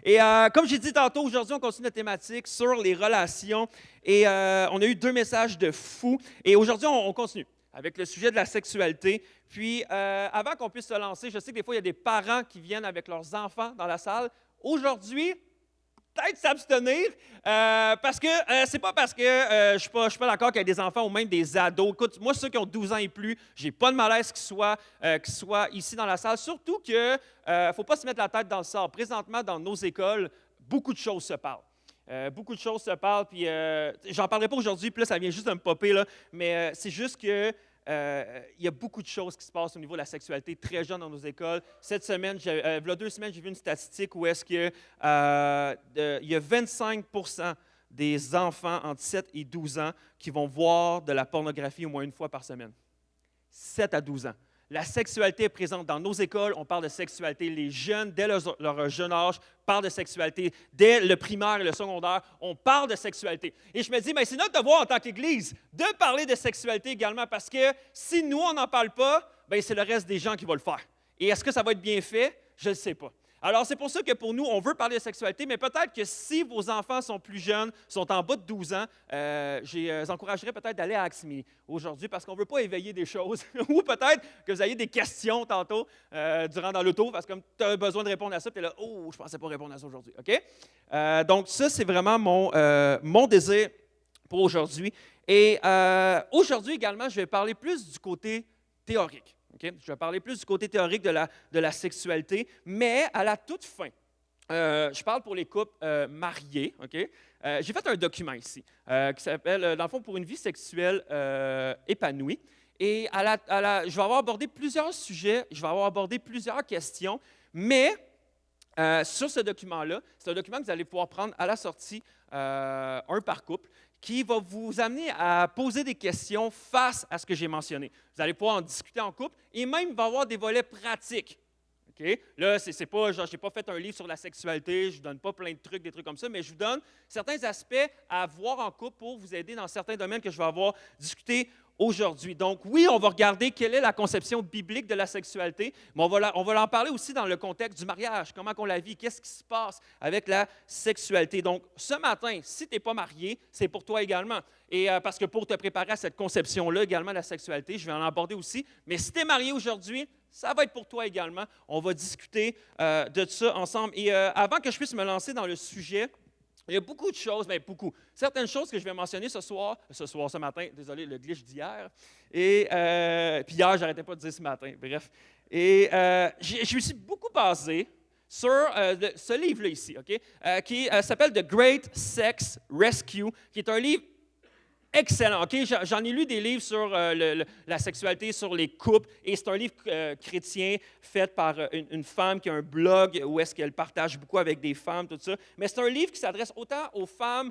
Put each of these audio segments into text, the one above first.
Et comme j'ai dit tantôt, aujourd'hui, on continue notre thématique sur les relations. Et on a eu 2 messages de fous. Et aujourd'hui, on continue avec le sujet de la sexualité. Puis, avant qu'on puisse se lancer, je sais que des fois, il y a des parents qui viennent avec leurs enfants dans la salle. Aujourd'hui, peut-être s'abstenir, parce que c'est pas parce que je ne suis pas d'accord qu'il y ait des enfants ou même des ados. Écoute, moi, ceux qui ont 12 ans et plus, j'ai pas de malaise qu'ils soient ici dans la salle. Surtout que ne faut pas se mettre la tête dans le sable. Présentement, dans nos écoles, beaucoup de choses se parlent. Beaucoup de choses se parlent, puis j'en parlerai pas aujourd'hui, puis là, ça vient juste de me popper, là, mais c'est juste que il y a beaucoup de choses qui se passent au niveau de la sexualité très jeune dans nos écoles. Cette semaine, il y a 2 semaines, j'ai vu une statistique où est-ce que il y a 25% des enfants entre 7 et 12 ans qui vont voir de la pornographie au moins une fois par semaine. 7 à 12 ans. La sexualité est présente dans nos écoles. On parle de sexualité. Les jeunes, dès leur jeune âge, parlent de sexualité. Dès le primaire et le secondaire, on parle de sexualité. Et je me dis, mais c'est notre devoir en tant qu'Église de parler de sexualité également, parce que si nous, on n'en parle pas, bien, c'est le reste des gens qui vont le faire. Et est-ce que ça va être bien fait? Je ne sais pas. Alors, c'est pour ça que pour nous, on veut parler de sexualité, mais peut-être que si vos enfants sont plus jeunes, sont en bas de 12 ans, je les encouragerais peut-être d'aller à Axmi aujourd'hui parce qu'on ne veut pas éveiller des choses. Ou peut-être que vous ayez des questions tantôt durant dans l'auto, parce que comme tu as besoin de répondre à ça, tu es là, oh, je ne pensais pas répondre à ça aujourd'hui. OK? Donc, ça, c'est vraiment mon désir pour aujourd'hui. Et aujourd'hui également, je vais parler plus du côté théorique. Okay? Je vais parler plus du côté théorique de la sexualité, mais à la toute fin, je parle pour les couples mariés. Okay? J'ai fait un document ici qui s'appelle, dans le fond, pour une vie sexuelle épanouie. Et je vais avoir abordé plusieurs sujets, je vais avoir abordé plusieurs questions, mais sur ce document-là, c'est un document que vous allez pouvoir prendre à la sortie, un par couple, qui va vous amener à poser des questions face à ce que j'ai mentionné. Vous allez pouvoir en discuter en couple et même il va y avoir des volets pratiques. Okay? Là, c'est pas, genre, je n'ai pas fait un livre sur la sexualité, je ne vous donne pas plein de trucs, des trucs comme ça, mais je vous donne certains aspects à voir en couple pour vous aider dans certains domaines que je vais avoir discuté aujourd'hui. Donc, oui, on va regarder quelle est la conception biblique de la sexualité, mais on va en parler aussi dans le contexte du mariage, comment on la vit, qu'est-ce qui se passe avec la sexualité. Donc, ce matin, si tu n'es pas marié, c'est pour toi également. Et parce que pour te préparer à cette conception-là également de la sexualité, je vais en aborder aussi. Mais si tu es marié aujourd'hui, ça va être pour toi également. On va discuter de ça ensemble. Et avant que je puisse me lancer dans le sujet, il y a beaucoup de choses, bien beaucoup. Certaines choses que je vais mentionner ce matin, désolé, le glitch d'hier. Et puis hier, j'arrêtais pas de dire ce matin, bref. Et je me suis beaucoup basé sur ce livre-là ici, OK? Qui s'appelle The Great Sex Rescue, qui est un livre excellent, OK? J'en ai lu des livres sur la sexualité, sur les couples, et c'est un livre chrétien fait par une femme qui a un blog où est-ce qu'elle partage beaucoup avec des femmes, tout ça. Mais c'est un livre qui s'adresse autant aux femmes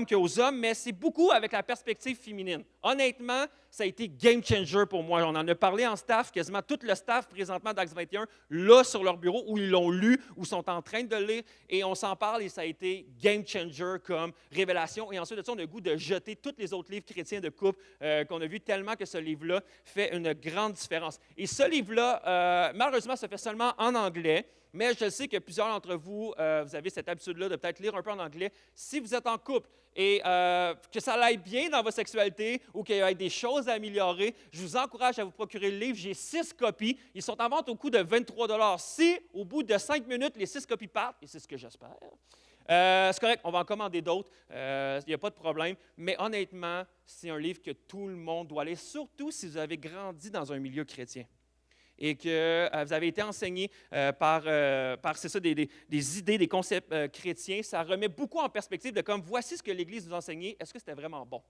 qu'aux hommes, mais c'est beaucoup avec la perspective féminine. Honnêtement, ça a été game changer pour moi. On en a parlé en staff, quasiment tout le staff présentement d'Acts 21, là sur leur bureau, où ils l'ont lu, ou sont en train de le lire, et on s'en parle, et ça a été game changer comme révélation. Et ensuite de ça, on a le goût de jeter tous les autres livres chrétiens de couple qu'on a vus, tellement que ce livre-là fait une grande différence. Et ce livre-là, malheureusement, ça fait seulement en anglais, mais je sais que plusieurs d'entre vous, vous avez cette habitude-là de peut-être lire un peu en anglais. Si vous êtes en couple et que ça aille bien dans votre sexualité ou qu'il y ait des choses à améliorer, je vous encourage à vous procurer le livre. J'ai 6 copies. Ils sont en vente au coût de 23 $. Si, au bout de 5 minutes, les 6 copies partent, et c'est ce que j'espère, c'est correct, on va en commander d'autres, il n'y a pas de problème. Mais honnêtement, c'est un livre que tout le monde doit lire, surtout si vous avez grandi dans un milieu chrétien et que vous avez été enseigné par c'est ça, des idées, des concepts chrétiens. Ça remet beaucoup en perspective de comme, voici ce que l'Église nous enseignait, est-ce que c'était vraiment bon?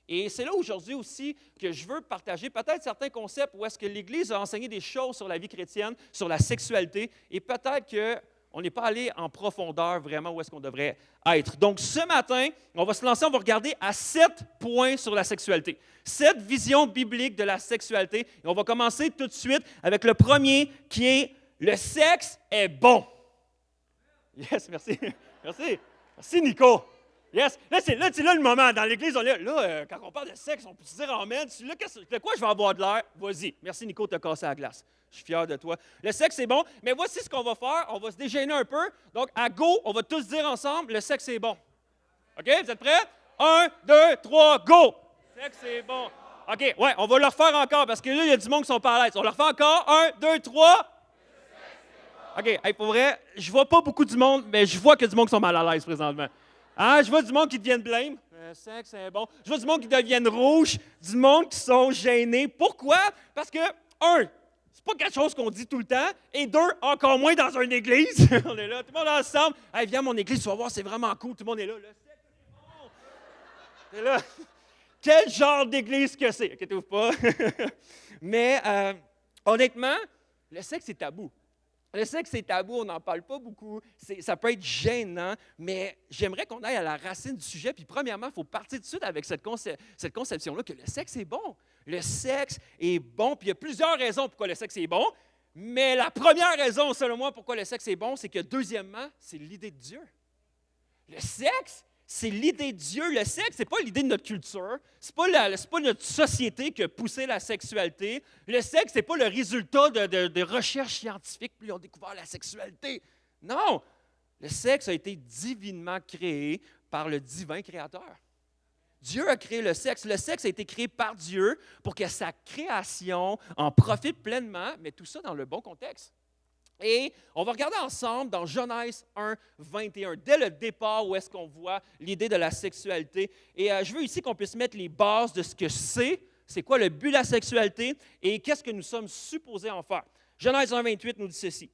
Et c'est là aujourd'hui aussi que je veux partager peut-être certains concepts où est-ce que l'Église a enseigné des choses sur la vie chrétienne, sur la sexualité, et peut-être qu'on n'est pas allé en profondeur vraiment où est-ce qu'on devrait être. Donc, ce matin, on va se lancer, on va regarder à 7 points sur la sexualité. 7 visions bibliques de la sexualité. Et on va commencer tout de suite avec le premier qui est « Le sexe est bon ». Yes, merci. Merci. Merci, Nico. Yes. C'est là le moment. Dans l'Église, on est là, quand on parle de sexe, on peut se dire amen. Là, de quoi je vais avoir de l'air? Vas-y. Merci, Nico, de te casser la glace. Je suis fier de toi. Le sexe, c'est bon. Mais voici ce qu'on va faire. On va se dégainer un peu. Donc, à go, on va tous dire ensemble, le sexe, c'est bon. OK? Vous êtes prêts? 1, 2, 3, go! Le sexe, c'est bon. OK, ouais, on va le refaire encore parce que là, il y a du monde qui sont pas à l'aise. On le refait encore. 1, 2, 3. OK, hey, pour vrai, je vois pas beaucoup du monde, mais je vois que du monde qui sont mal à l'aise présentement. Hein? Je vois du monde qui deviennent blême. Le sexe, c'est bon. Je vois du monde qui deviennent rouges, du monde qui sont gênés. Pourquoi? Parce que, un, c'est pas quelque chose qu'on dit tout le temps, et deux, encore moins dans une église. On est là, tout le monde ensemble. Hey, viens à mon église, tu vas voir, c'est vraiment cool. Tout le monde est là. Le sexe, c'est bon. T'es là. Quel genre d'église que c'est? Inquiétez-vous pas. Mais, honnêtement, le sexe, c'est tabou. Le sexe, c'est tabou, on n'en parle pas beaucoup. Ça peut être gênant, mais j'aimerais qu'on aille à la racine du sujet. Puis, premièrement, il faut partir tout de suite avec cette conception-là que le sexe est bon. Le sexe est bon. Puis, il y a plusieurs raisons pourquoi le sexe est bon. Mais la première raison, selon moi, pourquoi le sexe est bon, c'est que, deuxièmement, c'est l'idée de Dieu. Le sexe, c'est l'idée de Dieu. Le sexe, ce n'est pas l'idée de notre culture. Ce n'est pas notre société qui a poussé la sexualité. Le sexe, ce n'est pas le résultat de recherches scientifiques, puis ils ont découvert la sexualité. Non! Le sexe a été divinement créé par le divin créateur. Dieu a créé le sexe. Le sexe a été créé par Dieu pour que sa création en profite pleinement, mais tout ça dans le bon contexte. Et on va regarder ensemble dans Genèse 1, 21, dès le départ où est-ce qu'on voit l'idée de la sexualité. Et je veux ici qu'on puisse mettre les bases de ce que c'est quoi le but de la sexualité et qu'est-ce que nous sommes supposés en faire. Genèse 1, 28 nous dit ceci.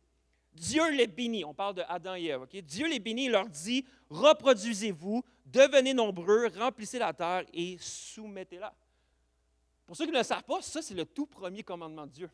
Dieu les bénit, on parle de Adam et Ève, OK? Dieu les bénit et leur dit, reproduisez-vous, devenez nombreux, remplissez la terre et soumettez-la. Pour ceux qui ne le savent pas, ça c'est le tout premier commandement de Dieu.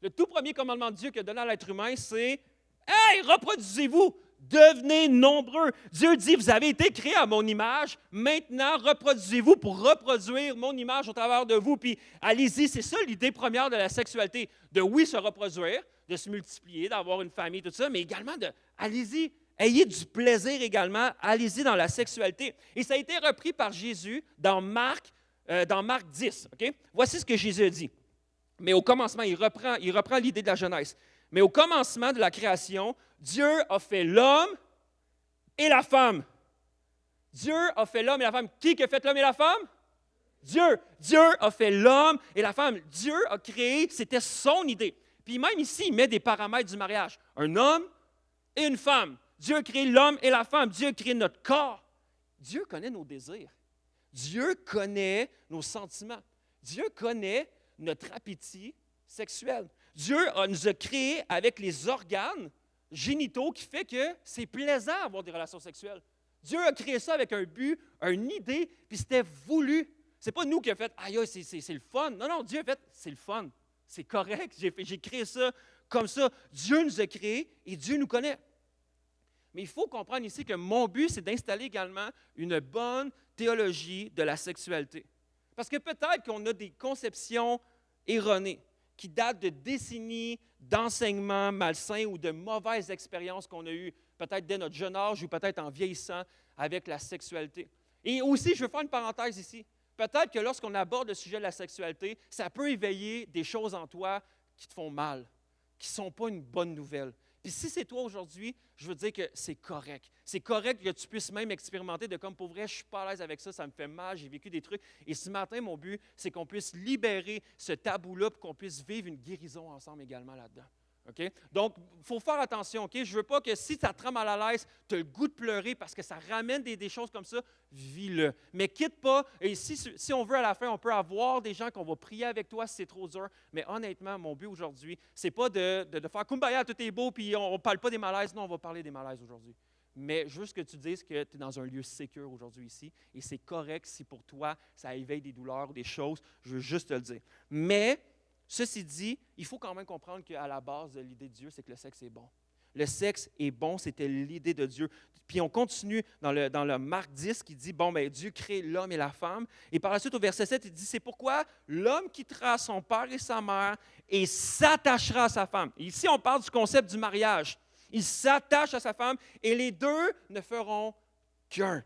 Le tout premier commandement de Dieu qu'il a donné à l'être humain, c'est « Hey, reproduisez-vous, devenez nombreux. » Dieu dit « Vous avez été créés à mon image, maintenant reproduisez-vous pour reproduire mon image au travers de vous. » Puis allez-y, c'est ça l'idée première de la sexualité, de oui, se reproduire, de se multiplier, d'avoir une famille, tout ça, mais également de allez-y, ayez du plaisir également, allez-y dans la sexualité. Et ça a été repris par Jésus dans Marc 10. Okay? Voici ce que Jésus a dit. Mais au commencement, il reprend l'idée de la Genèse. Mais au commencement de la création, Dieu a fait l'homme et la femme. Dieu a fait l'homme et la femme. Qui a fait l'homme et la femme? Dieu. Dieu a fait l'homme et la femme. Dieu a créé, c'était son idée. Puis même ici, il met des paramètres du mariage. Un homme et une femme. Dieu a créé l'homme et la femme. Dieu a créé notre corps. Dieu connaît nos désirs. Dieu connaît nos sentiments. Dieu connaît notre appétit sexuel. Dieu nous a créés avec les organes génitaux qui fait que c'est plaisant d'avoir des relations sexuelles. Dieu a créé ça avec un but, une idée, puis c'était voulu. C'est pas nous qui avons fait « Aïe, c'est le fun ». Non, Dieu a fait « C'est le fun, c'est correct, j'ai créé ça comme ça ». Dieu nous a créés et Dieu nous connaît. Mais il faut comprendre ici que mon but, c'est d'installer également une bonne théologie de la sexualité. Parce que peut-être qu'on a des conceptions erronées qui datent de décennies d'enseignements malsains ou de mauvaises expériences qu'on a eues, peut-être dès notre jeune âge ou peut-être en vieillissant avec la sexualité. Et aussi, je veux faire une parenthèse ici. Peut-être que lorsqu'on aborde le sujet de la sexualité, ça peut éveiller des choses en toi qui te font mal, qui ne sont pas une bonne nouvelle. Puis si c'est toi aujourd'hui, je veux dire que c'est correct. C'est correct que tu puisses même expérimenter de comme, pour vrai, je ne suis pas à l'aise avec ça, ça me fait mal, j'ai vécu des trucs. Et ce matin, mon but, c'est qu'on puisse libérer ce tabou-là pour qu'on puisse vivre une guérison ensemble également là-dedans. Okay? Donc, il faut faire attention. Okay? Je ne veux pas que si ça te rend mal à l'aise, tu as le goût de pleurer parce que ça ramène des choses comme ça, vis-le. Mais quitte pas. Et si on veut à la fin, on peut avoir des gens qu'on va prier avec toi si c'est trop dur. Mais honnêtement, mon but aujourd'hui, ce n'est pas de faire Kumbaya, tout est beau, puis on ne parle pas des malaises. Non, on va parler des malaises aujourd'hui. Mais juste que tu dises que tu es dans un lieu sécure aujourd'hui ici, et c'est correct si pour toi, ça éveille des douleurs ou des choses. Je veux juste te le dire. Mais ceci dit, il faut quand même comprendre qu'à la base de l'idée de Dieu, c'est que le sexe est bon. Le sexe est bon, c'était l'idée de Dieu. Puis on continue dans le Marc 10 qui dit, bon, bien, Dieu crée l'homme et la femme. Et par la suite, au verset 7, il dit, c'est pourquoi l'homme quittera son père et sa mère et s'attachera à sa femme. Et ici, on parle du concept du mariage. Il s'attache à sa femme et les deux ne feront qu'un.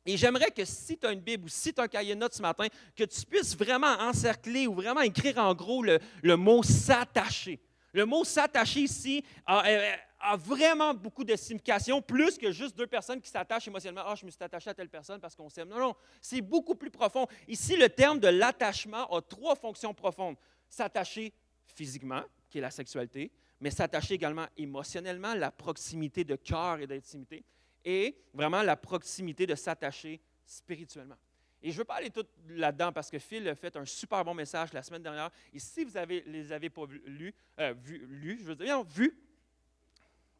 Et j'aimerais que si tu as une Bible ou si tu as un cahier de notes ce matin, que tu puisses vraiment encercler ou vraiment écrire en gros le mot s'attacher. Le mot s'attacher ici a vraiment beaucoup de signification, plus que juste deux personnes qui s'attachent émotionnellement. Ah, je me suis attaché à telle personne parce qu'on s'aime. Non, non, c'est beaucoup plus profond. Ici, le terme de l'attachement a trois fonctions profondes. S'attacher physiquement, qui est la sexualité, mais s'attacher également émotionnellement, la proximité de cœur et d'intimité, et vraiment la proximité de s'attacher spirituellement. Et je ne veux pas aller tout là-dedans parce que Phil a fait un super bon message la semaine dernière. Et si vous ne les avez pas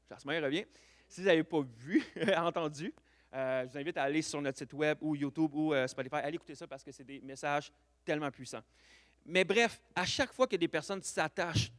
Jasmin revient. Si vous n'avez pas vu, entendu, je vous invite à aller sur notre site web ou YouTube ou Spotify. Allez écouter ça parce que c'est des messages tellement puissants. Mais bref, à chaque fois que des personnes s'attachent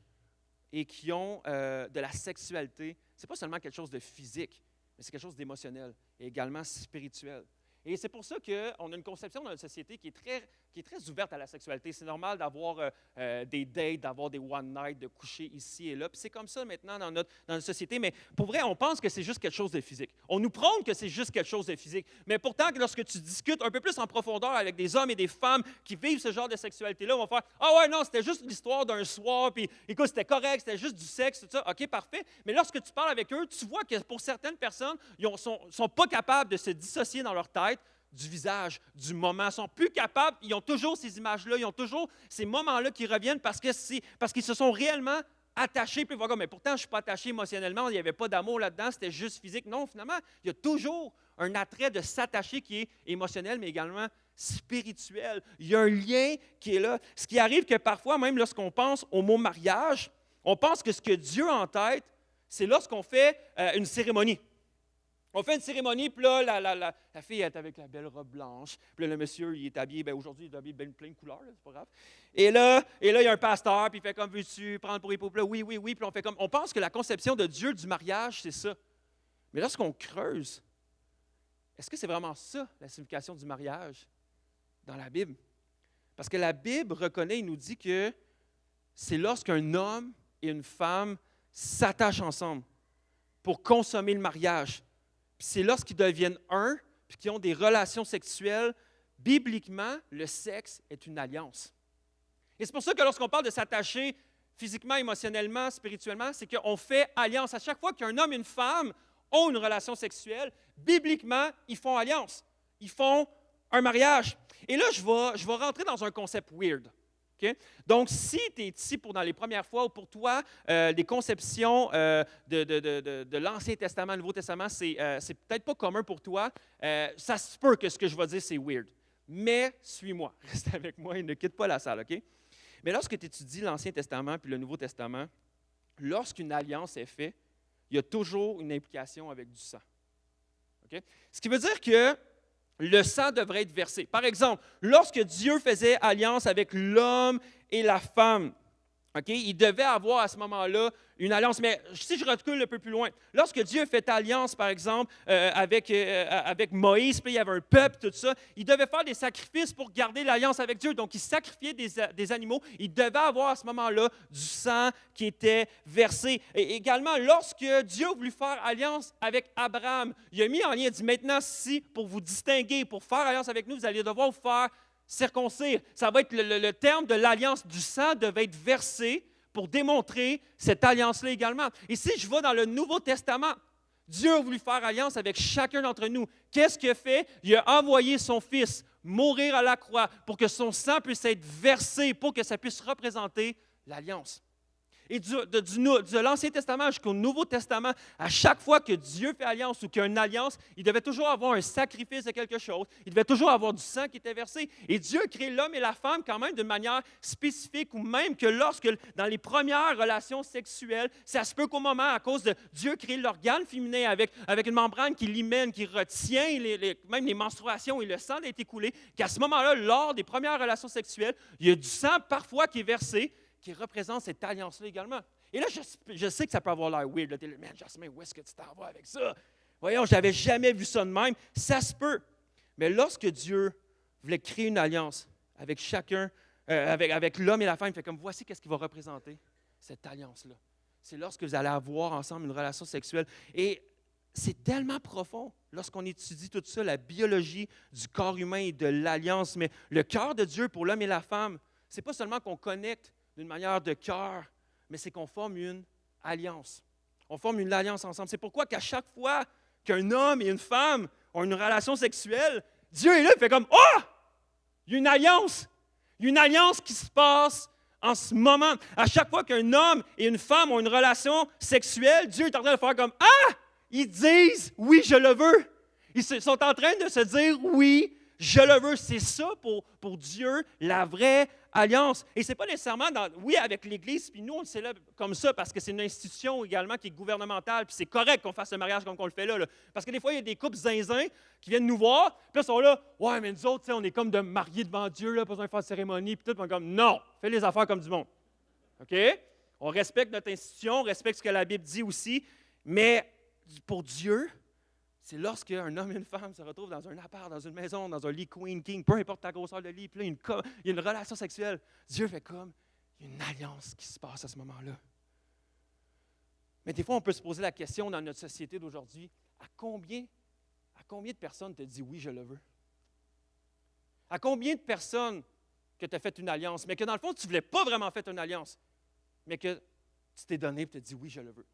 et qui ont de la sexualité, ce n'est pas seulement quelque chose de physique, mais c'est quelque chose d'émotionnel et également spirituel. Et c'est pour ça qu'on a une conception dans notre société qui est très ouverte à la sexualité. C'est normal d'avoir des dates, d'avoir des one night, de coucher ici et là. Puis c'est comme ça maintenant dans notre société. Mais pour vrai, on pense que c'est juste quelque chose de physique. On nous prône que c'est juste quelque chose de physique. Mais pourtant, lorsque tu discutes un peu plus en profondeur avec des hommes et des femmes qui vivent ce genre de sexualité-là, on va faire « Ah ouais, non, c'était juste l'histoire d'un soir, puis écoute, c'était correct, c'était juste du sexe, tout ça. OK, parfait. » Mais lorsque tu parles avec eux, tu vois que pour certaines personnes, ils ne sont pas capables de se dissocier dans leur tête du visage, du moment. Ils ne sont plus capables, ils ont toujours ces images-là, ils ont toujours ces moments-là qui reviennent parce qu'ils se sont réellement attachés. Puis voilà, mais pourtant, je ne suis pas attaché émotionnellement, il n'y avait pas d'amour là-dedans, c'était juste physique. Non, finalement, il y a toujours un attrait de s'attacher qui est émotionnel, mais également spirituel. Il y a un lien qui est là. Ce qui arrive que parfois, même lorsqu'on pense au mot mariage, on pense que ce que Dieu a en tête, c'est lorsqu'on fait une cérémonie. On fait une cérémonie, puis là, la fille est avec la belle robe blanche. Puis là, le monsieur, il est habillé, bien aujourd'hui, il est habillé plein de couleurs, là, c'est pas grave. Et là, il y a un pasteur, puis il fait comme, veux-tu prendre pour époux? Puis là, oui, oui, oui. Puis on pense que la conception de Dieu du mariage, c'est ça. Mais lorsqu'on creuse, est-ce que c'est vraiment ça, la signification du mariage dans la Bible? Parce que la Bible reconnaît, il nous dit que c'est lorsqu'un homme et une femme s'attachent ensemble pour consommer le mariage. Puis c'est lorsqu'ils deviennent un, puis qu'ils ont des relations sexuelles, bibliquement, le sexe est une alliance. Et c'est pour ça que lorsqu'on parle de s'attacher physiquement, émotionnellement, spirituellement, c'est qu'on fait alliance. À chaque fois qu'un homme et une femme ont une relation sexuelle, bibliquement, ils font alliance. Ils font un mariage. Et là, je vais rentrer dans un concept weird. Okay? Donc, si tu es ici dans les premières fois ou pour toi, les conceptions de l'Ancien Testament, le Nouveau Testament, c'est peut-être pas commun pour toi. Ça se peut que ce que je vais dire, c'est weird. Mais suis-moi, reste avec moi et ne quitte pas la salle, OK? Mais lorsque tu étudies l'Ancien Testament puis le Nouveau Testament, lorsqu'une alliance est faite, il y a toujours une implication avec du sang. Okay? Ce qui veut dire que le sang devrait être versé. Par exemple, lorsque Dieu faisait alliance avec l'homme et la femme, okay, il devait avoir à ce moment-là une alliance. Mais si je recule un peu plus loin, lorsque Dieu fait alliance, par exemple, avec Moïse, puis il y avait un peuple, tout ça, il devait faire des sacrifices pour garder l'alliance avec Dieu. Donc, il sacrifiait des animaux. Il devait avoir à ce moment-là du sang qui était versé. Et également, lorsque Dieu a voulu faire alliance avec Abraham, il a mis en lien, il dit maintenant, si pour vous distinguer, pour faire alliance avec nous, vous allez devoir vous faire circoncire. Ça va être le terme de l'alliance du sang devait être versé pour démontrer cette alliance-là également. Et si je vais dans le Nouveau Testament, Dieu a voulu faire alliance avec chacun d'entre nous. Qu'est-ce qu'il a fait? Il a envoyé son Fils mourir à la croix pour que son sang puisse être versé, pour que ça puisse représenter l'alliance. Et de l'Ancien Testament jusqu'au Nouveau Testament, à chaque fois que Dieu fait alliance ou qu'il y a une alliance, il devait toujours avoir un sacrifice de quelque chose. Il devait toujours avoir du sang qui était versé. Et Dieu a créé l'homme et la femme quand même d'une manière spécifique, ou même que lorsque, dans les premières relations sexuelles, ça se peut qu'au moment, à cause de Dieu créer l'organe féminin avec une membrane qui l'hymen, qui retient même les menstruations et le sang d'être écoulé, qu'à ce moment-là, lors des premières relations sexuelles, il y a du sang parfois qui est versé, qui représente cette alliance-là également. Et là, je sais que ça peut avoir l'air weird. Là, tu es là, man, Jasmin, où est-ce que tu t'en vas avec ça? Voyons, je n'avais jamais vu ça de même. Ça se peut. Mais lorsque Dieu voulait créer une alliance avec chacun, avec l'homme et la femme, il fait comme, voici qu'est-ce qu'il va représenter, cette alliance-là. C'est lorsque vous allez avoir ensemble une relation sexuelle. Et c'est tellement profond lorsqu'on étudie tout ça, la biologie du corps humain et de l'alliance. Mais le cœur de Dieu pour l'homme et la femme, ce n'est pas seulement qu'on connecte d'une manière de cœur, mais c'est qu'on forme une alliance. On forme une alliance ensemble. C'est pourquoi qu'à chaque fois qu'un homme et une femme ont une relation sexuelle, Dieu est là, il fait comme « Oh! Il y a une alliance! Il y a une alliance qui se passe en ce moment. » À chaque fois qu'un homme et une femme ont une relation sexuelle, Dieu est en train de faire comme « Ah! » Ils disent « Oui, je le veux. » Ils sont en train de se dire « Oui, je le veux. » C'est ça pour Dieu, la vraie alliance. Et ce n'est pas nécessairement, oui, avec l'Église, puis nous, on le célèbre comme ça parce que c'est une institution également qui est gouvernementale, puis c'est correct qu'on fasse le mariage comme on le fait là. Parce que des fois, il y a des couples zinzins qui viennent nous voir, puis ils sont là, « Ouais, mais nous autres, on est comme de mariés devant Dieu, là, pas besoin de faire de cérémonie, puis tout. » On est comme « Non, fais les affaires comme du monde. » OK? On respecte notre institution, on respecte ce que la Bible dit aussi, mais pour Dieu, c'est lorsque un homme et une femme se retrouvent dans un appart, dans une maison, dans un lit queen, king, peu importe ta grosseur de lit, puis là, il y a une relation sexuelle. Dieu fait comme, il y a une alliance qui se passe à ce moment-là. Mais des fois, on peut se poser la question dans notre société d'aujourd'hui, à combien de personnes te disent « Oui, je le veux » ? À combien de personnes que tu as fait une alliance, mais que dans le fond, tu ne voulais pas vraiment faire une alliance, mais que tu t'es donné et tu te dis « Oui, je le veux ».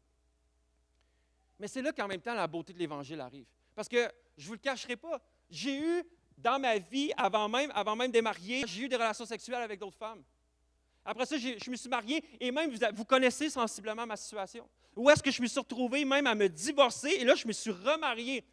Mais c'est là qu'en même temps, la beauté de l'Évangile arrive. Parce que, je ne vous le cacherai pas, j'ai eu, dans ma vie, avant même d'être marié, j'ai eu des relations sexuelles avec d'autres femmes. Après ça, je me suis marié et même, vous connaissez sensiblement ma situation. Où est-ce que je me suis retrouvé même à me divorcer et là, je me suis remarié.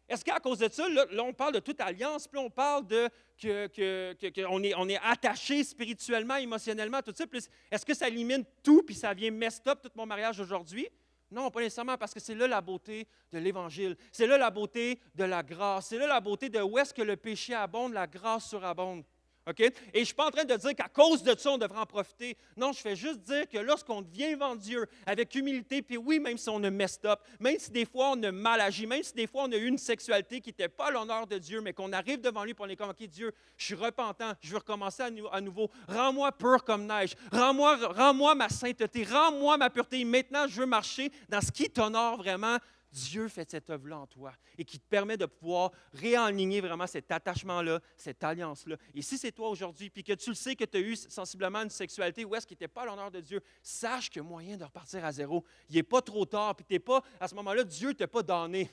Est-ce qu'à cause de ça, là, on parle de toute alliance, puis on parle de qu'on est attaché spirituellement, émotionnellement, tout ça. Puis est-ce que ça élimine tout puis ça vient messed up tout mon mariage aujourd'hui? Non, pas nécessairement, parce que c'est là la beauté de l'Évangile. C'est là la beauté de la grâce. C'est là la beauté de où est-ce que le péché abonde, la grâce surabonde. OK? Et je ne suis pas en train de dire qu'à cause de ça, on devrait en profiter. Non, je fais juste dire que lorsqu'on vient devant Dieu avec humilité, puis oui, même si on a messed up, même si des fois on a mal agi, même si des fois on a eu une sexualité qui n'était pas à l'honneur de Dieu, mais qu'on arrive devant lui et on est comme, OK, Dieu, je suis repentant, je veux recommencer à nouveau. Rends-moi pur comme neige. Rends-moi ma sainteté. Rends-moi ma pureté. Maintenant, je veux marcher dans ce qui t'honore vraiment. Dieu fait cette œuvre-là en toi et qui te permet de pouvoir réaligner vraiment cet attachement-là, cette alliance-là. Et si c'est toi aujourd'hui, puis que tu le sais que tu as eu sensiblement une sexualité où est-ce qui n'était pas à l'honneur de Dieu, sache qu'il y a moyen de repartir à zéro. Il n'est pas trop tard, puis tu n'es pas, à ce moment-là, Dieu ne t'a pas damné.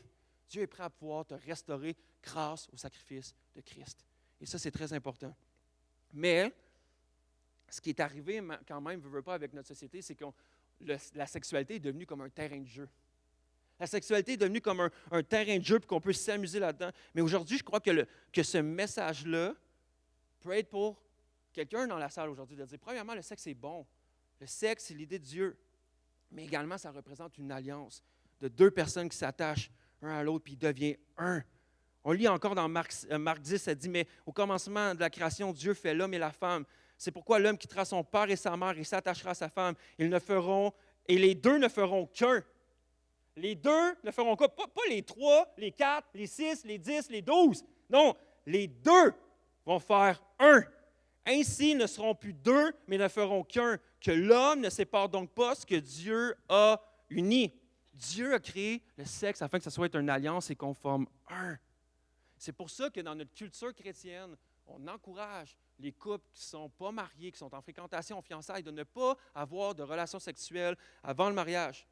Dieu est prêt à pouvoir te restaurer grâce au sacrifice de Christ. Et ça, c'est très important. Mais, ce qui est arrivé quand même, ne veut pas avec notre société, c'est que la sexualité est devenue comme un terrain de jeu. La sexualité est devenue comme un terrain de jeu puis qu'on peut s'amuser là-dedans. Mais aujourd'hui, je crois que ce message-là peut être pour quelqu'un dans la salle aujourd'hui de dire, premièrement, le sexe est bon. Le sexe, c'est l'idée de Dieu. Mais également, ça représente une alliance de deux personnes qui s'attachent un à l'autre puis ils deviennent un. On lit encore dans Marc 10, ça dit, mais au commencement de la création, Dieu fait l'homme et la femme. C'est pourquoi l'homme quittera son père et sa mère et s'attachera à sa femme. Et les deux ne feront qu'un. Les deux ne feront quoi? Pas les 3, les 4, les 6, les 10, les 12. Non, les deux vont faire un. Ainsi, ils ne seront plus deux, mais ne feront qu'un. Que l'homme ne sépare donc pas ce que Dieu a uni. Dieu a créé le sexe afin que ça soit une alliance et qu'on forme un. C'est pour ça que dans notre culture chrétienne, on encourage les couples qui ne sont pas mariés, qui sont en fréquentation, en fiançailles, de ne pas avoir de relations sexuelles avant le mariage.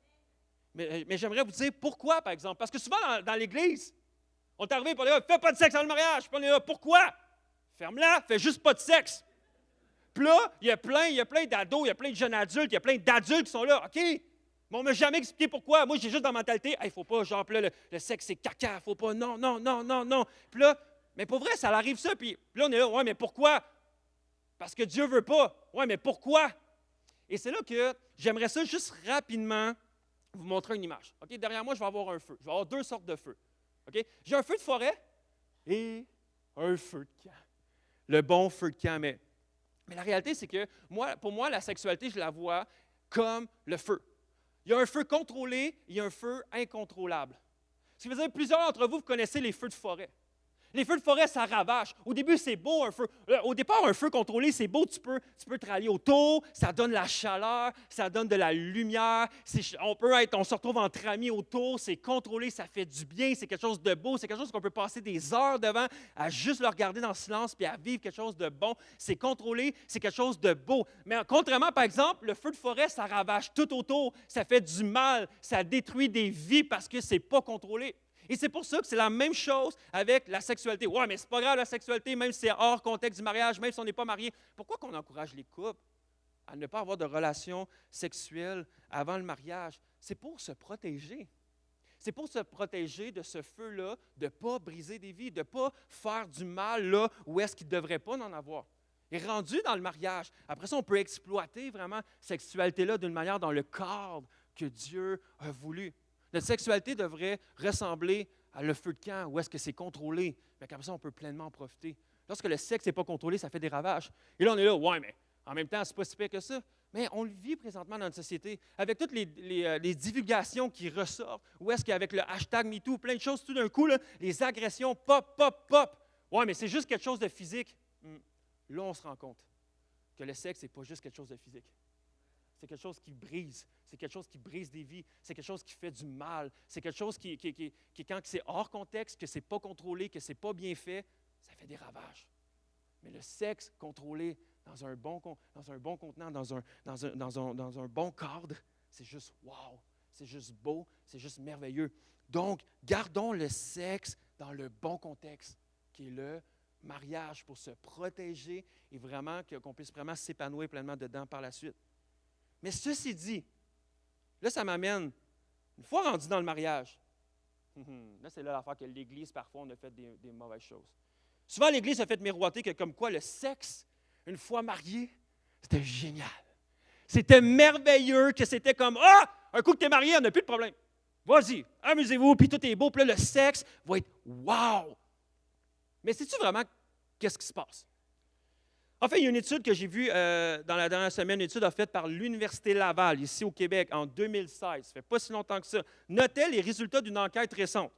Mais j'aimerais vous dire pourquoi, par exemple. Parce que souvent, dans l'Église, on est arrivé pour dire « Fais pas de sexe avant le mariage ». Puis on est là « Pourquoi? » Ferme-la, fais juste pas de sexe. Puis là, il y a plein d'ados, il y a plein de jeunes adultes, il y a plein d'adultes qui sont là. OK, mais on ne m'a jamais expliqué pourquoi. Moi, j'ai juste dans la mentalité, il ne faut pas, genre, là, le sexe, c'est caca, il ne faut pas, non, non, non, non, non. Puis là, mais pour vrai, ça arrive ça. Puis là, on est là, ouais, mais pourquoi? Parce que Dieu ne veut pas. Ouais, mais pourquoi? Et c'est là que j'aimerais ça juste rapidement vous montrer une image. OK? Derrière moi, je vais avoir un feu. Je vais avoir deux sortes de feux. OK? J'ai un feu de forêt et un feu de camp. Le bon feu de camp. Mais la réalité, c'est que pour moi, la sexualité, je la vois comme le feu. Il y a un feu contrôlé, il y a un feu incontrôlable. Ce qui veut dire que plusieurs d'entre vous, vous connaissez les feux de forêt. Les feux de forêt, ça ravage. Au début, c'est beau, un feu. Au départ, un feu contrôlé, c'est beau. Tu peux te rallier autour, ça donne la chaleur, ça donne de la lumière. On se retrouve entre amis autour, c'est contrôlé, ça fait du bien, c'est quelque chose de beau, c'est quelque chose qu'on peut passer des heures devant à juste le regarder dans le silence puis à vivre quelque chose de bon. C'est contrôlé, c'est quelque chose de beau. Mais contrairement, par exemple, le feu de forêt, ça ravage tout autour, ça fait du mal, ça détruit des vies parce que c'est pas contrôlé. Et c'est pour ça que c'est la même chose avec la sexualité. Ouais, mais c'est pas grave la sexualité, même si c'est hors contexte du mariage, même si on n'est pas marié. Pourquoi qu'on encourage les couples à ne pas avoir de relations sexuelles avant le mariage? C'est pour se protéger. C'est pour se protéger de ce feu-là, de ne pas briser des vies, de ne pas faire du mal là où est-ce qu'il ne devrait pas en avoir. Et rendu dans le mariage, après ça, on peut exploiter vraiment cette sexualité-là d'une manière dans le cadre que Dieu a voulu. Notre sexualité devrait ressembler à le feu de camp, où est-ce que c'est contrôlé. Mais comme ça, on peut pleinement en profiter. Lorsque le sexe n'est pas contrôlé, ça fait des ravages. Et là, on est là, ouais, mais en même temps, c'est pas si pire que ça. Mais on le vit présentement dans notre société, avec toutes les divulgations qui ressortent, où est-ce qu'avec le hashtag MeToo, plein de choses, tout d'un coup, là, les agressions, pop, pop, pop. Ouais, mais c'est juste quelque chose de physique. Là, on se rend compte que le sexe, ce n'est pas juste quelque chose de physique. C'est quelque chose qui brise. C'est quelque chose qui brise des vies. C'est quelque chose qui fait du mal. C'est quelque chose qui quand c'est hors contexte, que ce n'est pas contrôlé, que ce n'est pas bien fait, ça fait des ravages. Mais le sexe contrôlé dans un bon contenant, dans un bon cadre, c'est juste wow, c'est juste beau, c'est juste merveilleux. Donc, gardons le sexe dans le bon contexte, qui est le mariage, pour se protéger et vraiment qu'on puisse vraiment s'épanouir pleinement dedans par la suite. Mais ceci dit, là, ça m'amène, une fois rendu dans le mariage, là, c'est là l'affaire que l'Église, parfois, on a fait des mauvaises choses. Souvent, l'Église a fait miroiter que comme quoi le sexe, une fois marié, c'était génial. C'était merveilleux, que c'était comme, un coup que tu es marié, on n'a plus de problème. Vas-y, amusez-vous, puis tout est beau, puis là, le sexe va être wow. Mais sais-tu vraiment qu'est-ce qui se passe? En fait, il y a une étude que j'ai vue dans la dernière semaine, une étude faite par l'Université Laval, ici au Québec, en 2016. Ça ne fait pas si longtemps que ça. Notait les résultats d'une enquête récente.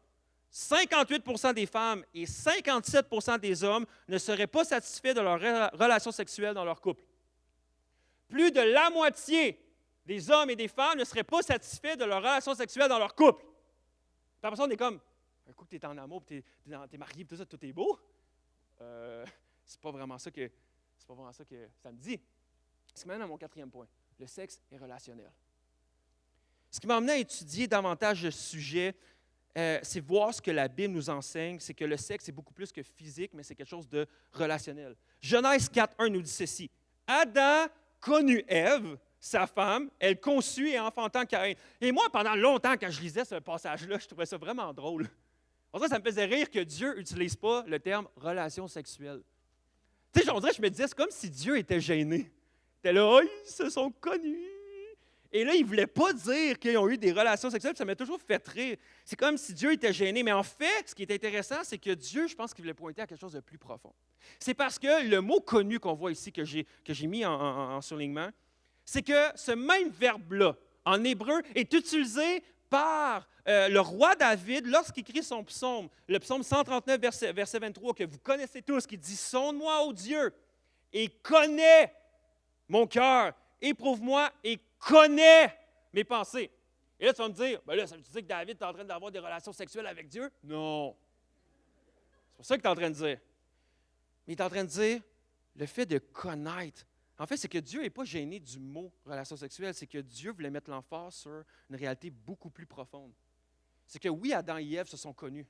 58% des femmes et 57% des hommes ne seraient pas satisfaits de leur relation sexuelle dans leur couple. Plus de la moitié des hommes et des femmes ne seraient pas satisfaits de leur relation sexuelle dans leur couple. Puis après ça, on est comme, un coup que tu es en amour, tu es marié, tout ça, tout est beau. C'est pas vraiment ça que ça me dit. Ce qui m'amène à mon quatrième point. Le sexe est relationnel. Ce qui m'a amené à étudier davantage le sujet, c'est voir ce que la Bible nous enseigne, c'est que le sexe est beaucoup plus que physique, mais c'est quelque chose de relationnel. Genèse 4.1 nous dit ceci. Adam connut Ève, sa femme, elle conçut et enfantant Caïn. Et moi, pendant longtemps, quand je lisais ce passage-là, je trouvais ça vraiment drôle. En fait, ça me faisait rire que Dieu n'utilise pas le terme relation sexuelle. Tu sais, on dirait, je me disais, c'est comme si Dieu était gêné. Il était là, ils se sont connus. Et là, il ne voulait pas dire qu'ils ont eu des relations sexuelles, ça m'a toujours fait rire. C'est comme si Dieu était gêné. Mais en fait, ce qui est intéressant, c'est que Dieu, je pense qu'il voulait pointer à quelque chose de plus profond. C'est parce que le mot connu qu'on voit ici, que j'ai mis en surlignement, c'est que ce même verbe-là, en hébreu, est utilisé par le roi David lorsqu'il écrit son psaume, le psaume 139, verset 23, que vous connaissez tous, qui dit « Sonde-moi, ô Dieu, et connais mon cœur, éprouve-moi et connais mes pensées. » Et là, tu vas me dire, ben là, ça veut dire que David est en train d'avoir des relations sexuelles avec Dieu? Non. C'est pas ça qu'il est en train de dire. Mais il est en train de dire le fait de connaître. En fait, c'est que Dieu n'est pas gêné du mot relation sexuelle, c'est que Dieu voulait mettre l'emphase sur une réalité beaucoup plus profonde. C'est que oui, Adam et Ève se sont connus,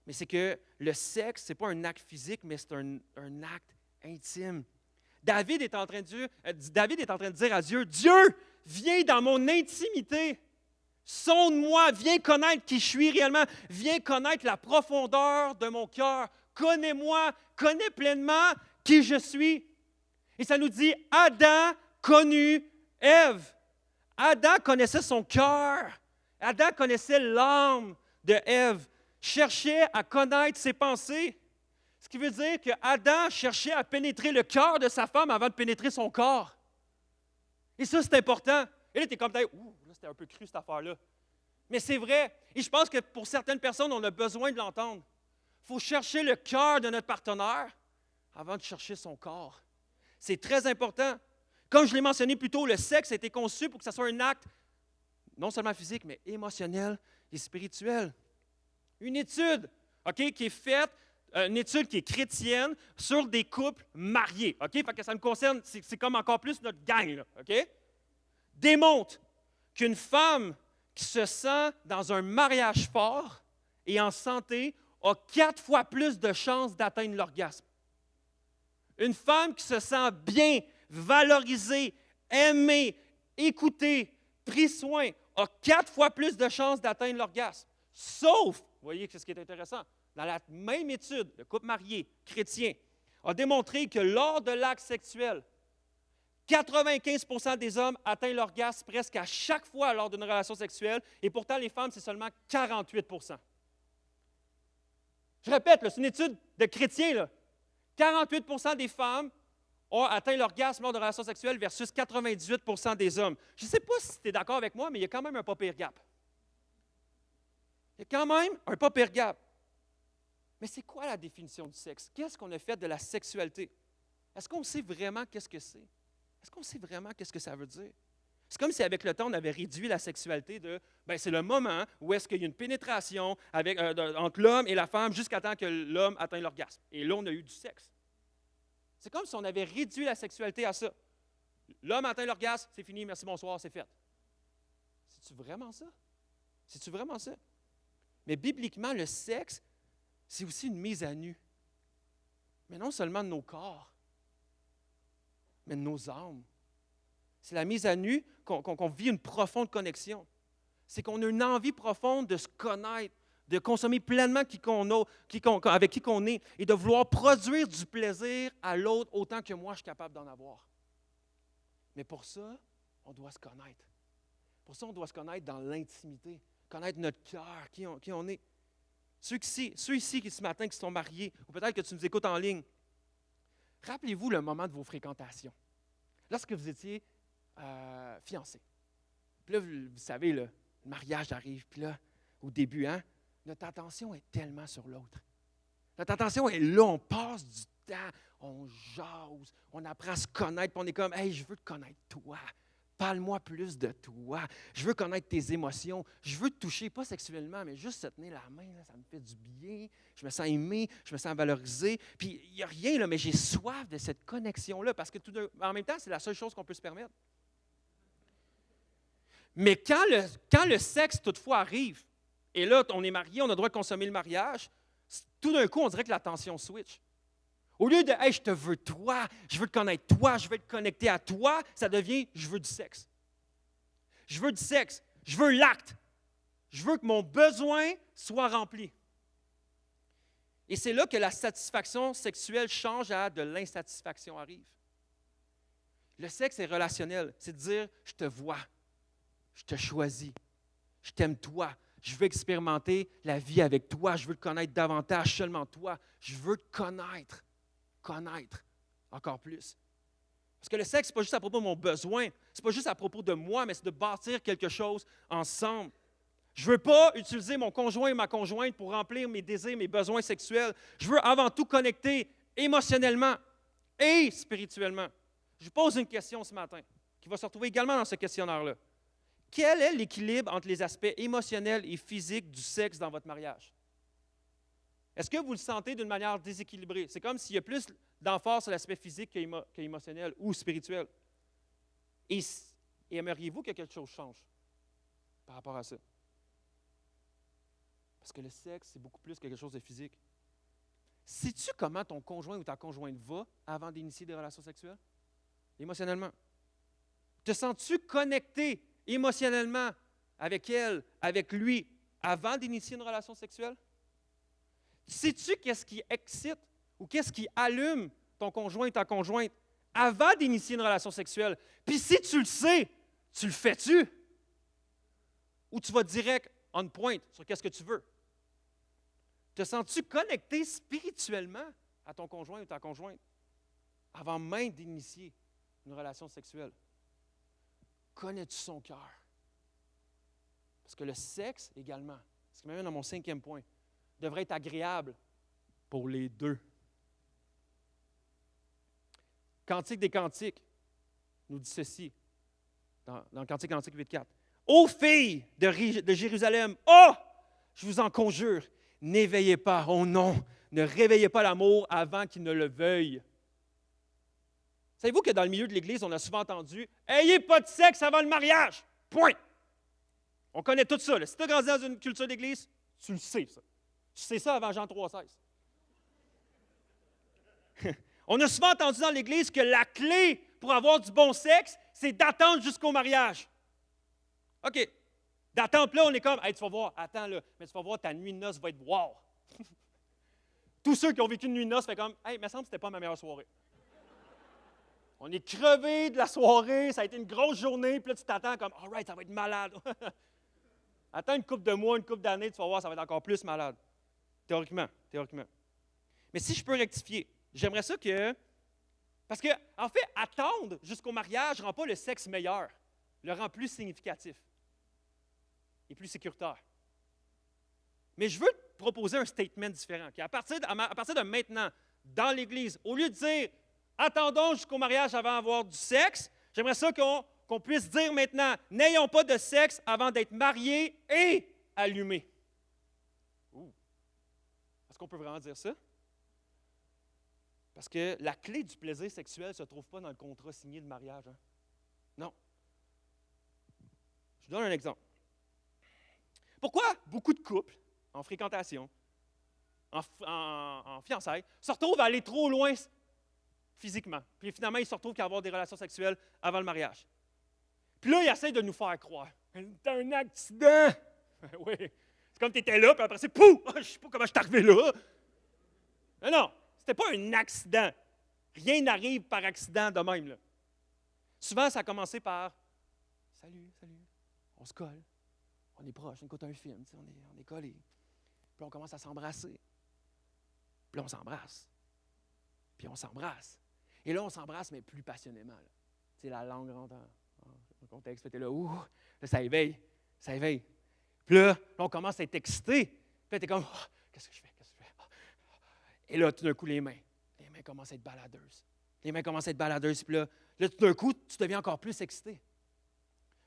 mais c'est que le sexe, ce n'est pas un acte physique, mais c'est un acte intime. David est en train de dire à Dieu, « Dieu, viens dans mon intimité, sonde-moi, viens connaître qui je suis réellement, viens connaître la profondeur de mon cœur, connais-moi, connais pleinement qui je suis. » Et ça nous dit, Adam connut Ève. Adam connaissait son cœur. Adam connaissait l'âme de Ève, cherchait à connaître ses pensées. Ce qui veut dire qu'Adam cherchait à pénétrer le cœur de sa femme avant de pénétrer son corps. Et ça, c'est important. Et là, tu es comme, là, c'était un peu cru cette affaire-là. Mais c'est vrai. Et je pense que pour certaines personnes, on a besoin de l'entendre. Il faut chercher le cœur de notre partenaire avant de chercher son corps. C'est très important. Comme je l'ai mentionné plus tôt, le sexe a été conçu pour que ce soit un acte non seulement physique, mais émotionnel et spirituel. Une étude, OK, qui est faite, une étude qui est chrétienne sur des couples mariés. OK? Fait que ça me concerne, c'est comme encore plus notre gang, là, OK? Démontre qu'une femme qui se sent dans un mariage fort et en santé a 4 fois plus de chances d'atteindre l'orgasme. Une femme qui se sent bien, valorisée, aimée, écoutée, pris soin, a 4 fois plus de chances d'atteindre l'orgasme. Sauf, vous voyez ce qui est intéressant, dans la même étude, le couple marié chrétien a démontré que lors de l'acte sexuel, 95% des hommes atteignent l'orgasme presque à chaque fois lors d'une relation sexuelle, et pourtant les femmes, c'est seulement 48%. Je répète, c'est une étude de chrétiens, là. 48% des femmes ont atteint l'orgasme lors de relations sexuelles versus 98% des hommes. Je ne sais pas si tu es d'accord avec moi, mais il y a quand même un pas pire gap. Il y a quand même un pas pire gap. Mais c'est quoi la définition du sexe? Qu'est-ce qu'on a fait de la sexualité? Est-ce qu'on sait vraiment qu'est-ce que c'est? Est-ce qu'on sait vraiment qu'est-ce que ça veut dire? C'est comme si avec le temps, on avait réduit la sexualité de, c'est le moment où est-ce qu'il y a une pénétration entre l'homme et la femme jusqu'à temps que l'homme atteigne l'orgasme. Et là, on a eu du sexe. C'est comme si on avait réduit la sexualité à ça. L'homme atteint l'orgasme, c'est fini, merci, bonsoir, c'est fait. C'est-tu vraiment ça? C'est-tu vraiment ça? Mais bibliquement, le sexe, c'est aussi une mise à nu. Mais non seulement de nos corps, mais de nos âmes. C'est la mise à nu qu'on vit une profonde connexion. C'est qu'on a une envie profonde de se connaître, de consommer pleinement avec qui qu'on est et de vouloir produire du plaisir à l'autre autant que moi je suis capable d'en avoir. Mais pour ça, on doit se connaître. Pour ça, on doit se connaître dans l'intimité, connaître notre cœur, qui on est. Ceux ici qui ce matin qui sont mariés, ou peut-être que tu nous écoutes en ligne, rappelez-vous le moment de vos fréquentations. Lorsque vous étiez fiancés. Puis là, vous savez, le mariage arrive, puis là, au début, notre attention est tellement sur l'autre. Notre attention est là, on passe du temps, on jase, on apprend à se connaître, puis on est comme, hey, je veux te connaître toi. Parle-moi plus de toi. Je veux connaître tes émotions. Je veux te toucher, pas sexuellement, mais juste se tenir la main, là, ça me fait du bien. Je me sens aimé, je me sens valorisé. Puis il n'y a rien, là, mais j'ai soif de cette connexion-là parce que en même temps, c'est la seule chose qu'on peut se permettre. Mais quand le sexe, toutefois, arrive, et là, on est marié, on a le droit de consommer le mariage, tout d'un coup, on dirait que la tension switch. Au lieu de « Hey, je te veux toi, je veux te connaître toi, je veux te connecter à toi », ça devient « Je veux du sexe ». Je veux du sexe, je veux l'acte. Je veux que mon besoin soit rempli. Et c'est là que la satisfaction sexuelle change à de l'insatisfaction arrive. Le sexe est relationnel, c'est de dire « Je te vois, je te choisis, je t'aime toi, je veux expérimenter la vie avec toi, je veux te connaître davantage seulement toi, je veux te connaître encore plus. » Parce que le sexe, ce n'est pas juste à propos de mon besoin, ce n'est pas juste à propos de moi, mais c'est de bâtir quelque chose ensemble. Je ne veux pas utiliser mon conjoint et ma conjointe pour remplir mes désirs, mes besoins sexuels. Je veux avant tout connecter émotionnellement et spirituellement. Je vous pose une question ce matin, qui va se retrouver également dans ce questionnaire-là. Quel est l'équilibre entre les aspects émotionnels et physiques du sexe dans votre mariage? Est-ce que vous le sentez d'une manière déséquilibrée? C'est comme s'il y a plus d'emphase sur l'aspect physique qu'émotionnel ou spirituel. Et aimeriez-vous que quelque chose change par rapport à ça? Parce que le sexe, c'est beaucoup plus que quelque chose de physique. Sais-tu comment ton conjoint ou ta conjointe va avant d'initier des relations sexuelles? Émotionnellement. Te sens-tu connecté émotionnellement avec elle, avec lui, avant d'initier une relation sexuelle? Sais-tu qu'est-ce qui excite ou qu'est-ce qui allume ton conjoint ou ta conjointe avant d'initier une relation sexuelle? Puis si tu le sais, tu le fais-tu? Ou tu vas direct on point sur qu'est-ce que tu veux? Te sens-tu connecté spirituellement à ton conjoint ou ta conjointe avant même d'initier une relation sexuelle? Connais-tu son cœur? Parce que le sexe également, ce qui m'amène à mon 5e point, devrait être agréable pour les deux. Cantique des Cantiques nous dit ceci, dans Cantique 8.4. Ô filles de Jérusalem, oh, je vous en conjure, n'éveillez pas, oh non, ne réveillez pas l'amour avant qu'il ne le veuille. Savez-vous que dans le milieu de l'Église, on a souvent entendu « Ayez pas de sexe avant le mariage! » Point! On connaît tout ça. Là. Si tu as grandi dans une culture d'Église, tu le sais, ça. Tu sais ça avant Jean 3,16. On a souvent entendu dans l'Église que la clé pour avoir du bon sexe, c'est d'attendre jusqu'au mariage. OK. D'attente, là, on est comme, hey, tu vas voir, attends, là, mais tu vas voir, ta nuit de noces va être wow. Tous ceux qui ont vécu une nuit de noces font comme, hey, il me semble que ce n'était pas ma meilleure soirée. On est crevés de la soirée, ça a été une grosse journée, puis là, tu t'attends comme, all right, ça va être malade. Attends une couple de mois, une couple d'années, tu vas voir, ça va être encore plus malade. Théoriquement. Mais si je peux rectifier, j'aimerais ça que, parce que, en fait, attendre jusqu'au mariage ne rend pas le sexe meilleur, le rend plus significatif et plus sécuritaire. Mais je veux te proposer un statement différent. À partir de maintenant, dans l'Église, au lieu de dire attendons jusqu'au mariage avant d'avoir du sexe, j'aimerais ça qu'on puisse dire maintenant n'ayons pas de sexe avant d'être mariés et allumés. Est-ce qu'on peut vraiment dire ça? Parce que la clé du plaisir sexuel ne se trouve pas dans le contrat signé de mariage. Hein? Non. Je vous donne un exemple. Pourquoi beaucoup de couples, en fréquentation, en fiançailles, se retrouvent à aller trop loin physiquement? Puis finalement, ils se retrouvent qu'à avoir des relations sexuelles avant le mariage. Puis là, ils essayent de nous faire croire. C'est un accident! Oui. C'est comme tu étais là, puis après, c'est pouf! Je ne sais pas comment je suis arrivé là. Non. C'était pas un accident. Rien n'arrive par accident de même. Là. Souvent, ça a commencé par « Salut, on se colle, on est proche, on écoute un film, on est collés. » Puis on commence à s'embrasser. Puis là, on s'embrasse. Puis on s'embrasse. Et là, on s'embrasse, mais plus passionnément. Tu sais, la langue rentre en contexte. Puis t'es là, là, ça éveille. Puis là, on commence à être excité. Puis là, t'es comme « Qu'est-ce que je fais? » Et là, tout d'un coup, les mains commencent à être baladeuses. Puis là, tout d'un coup, tu deviens encore plus excité.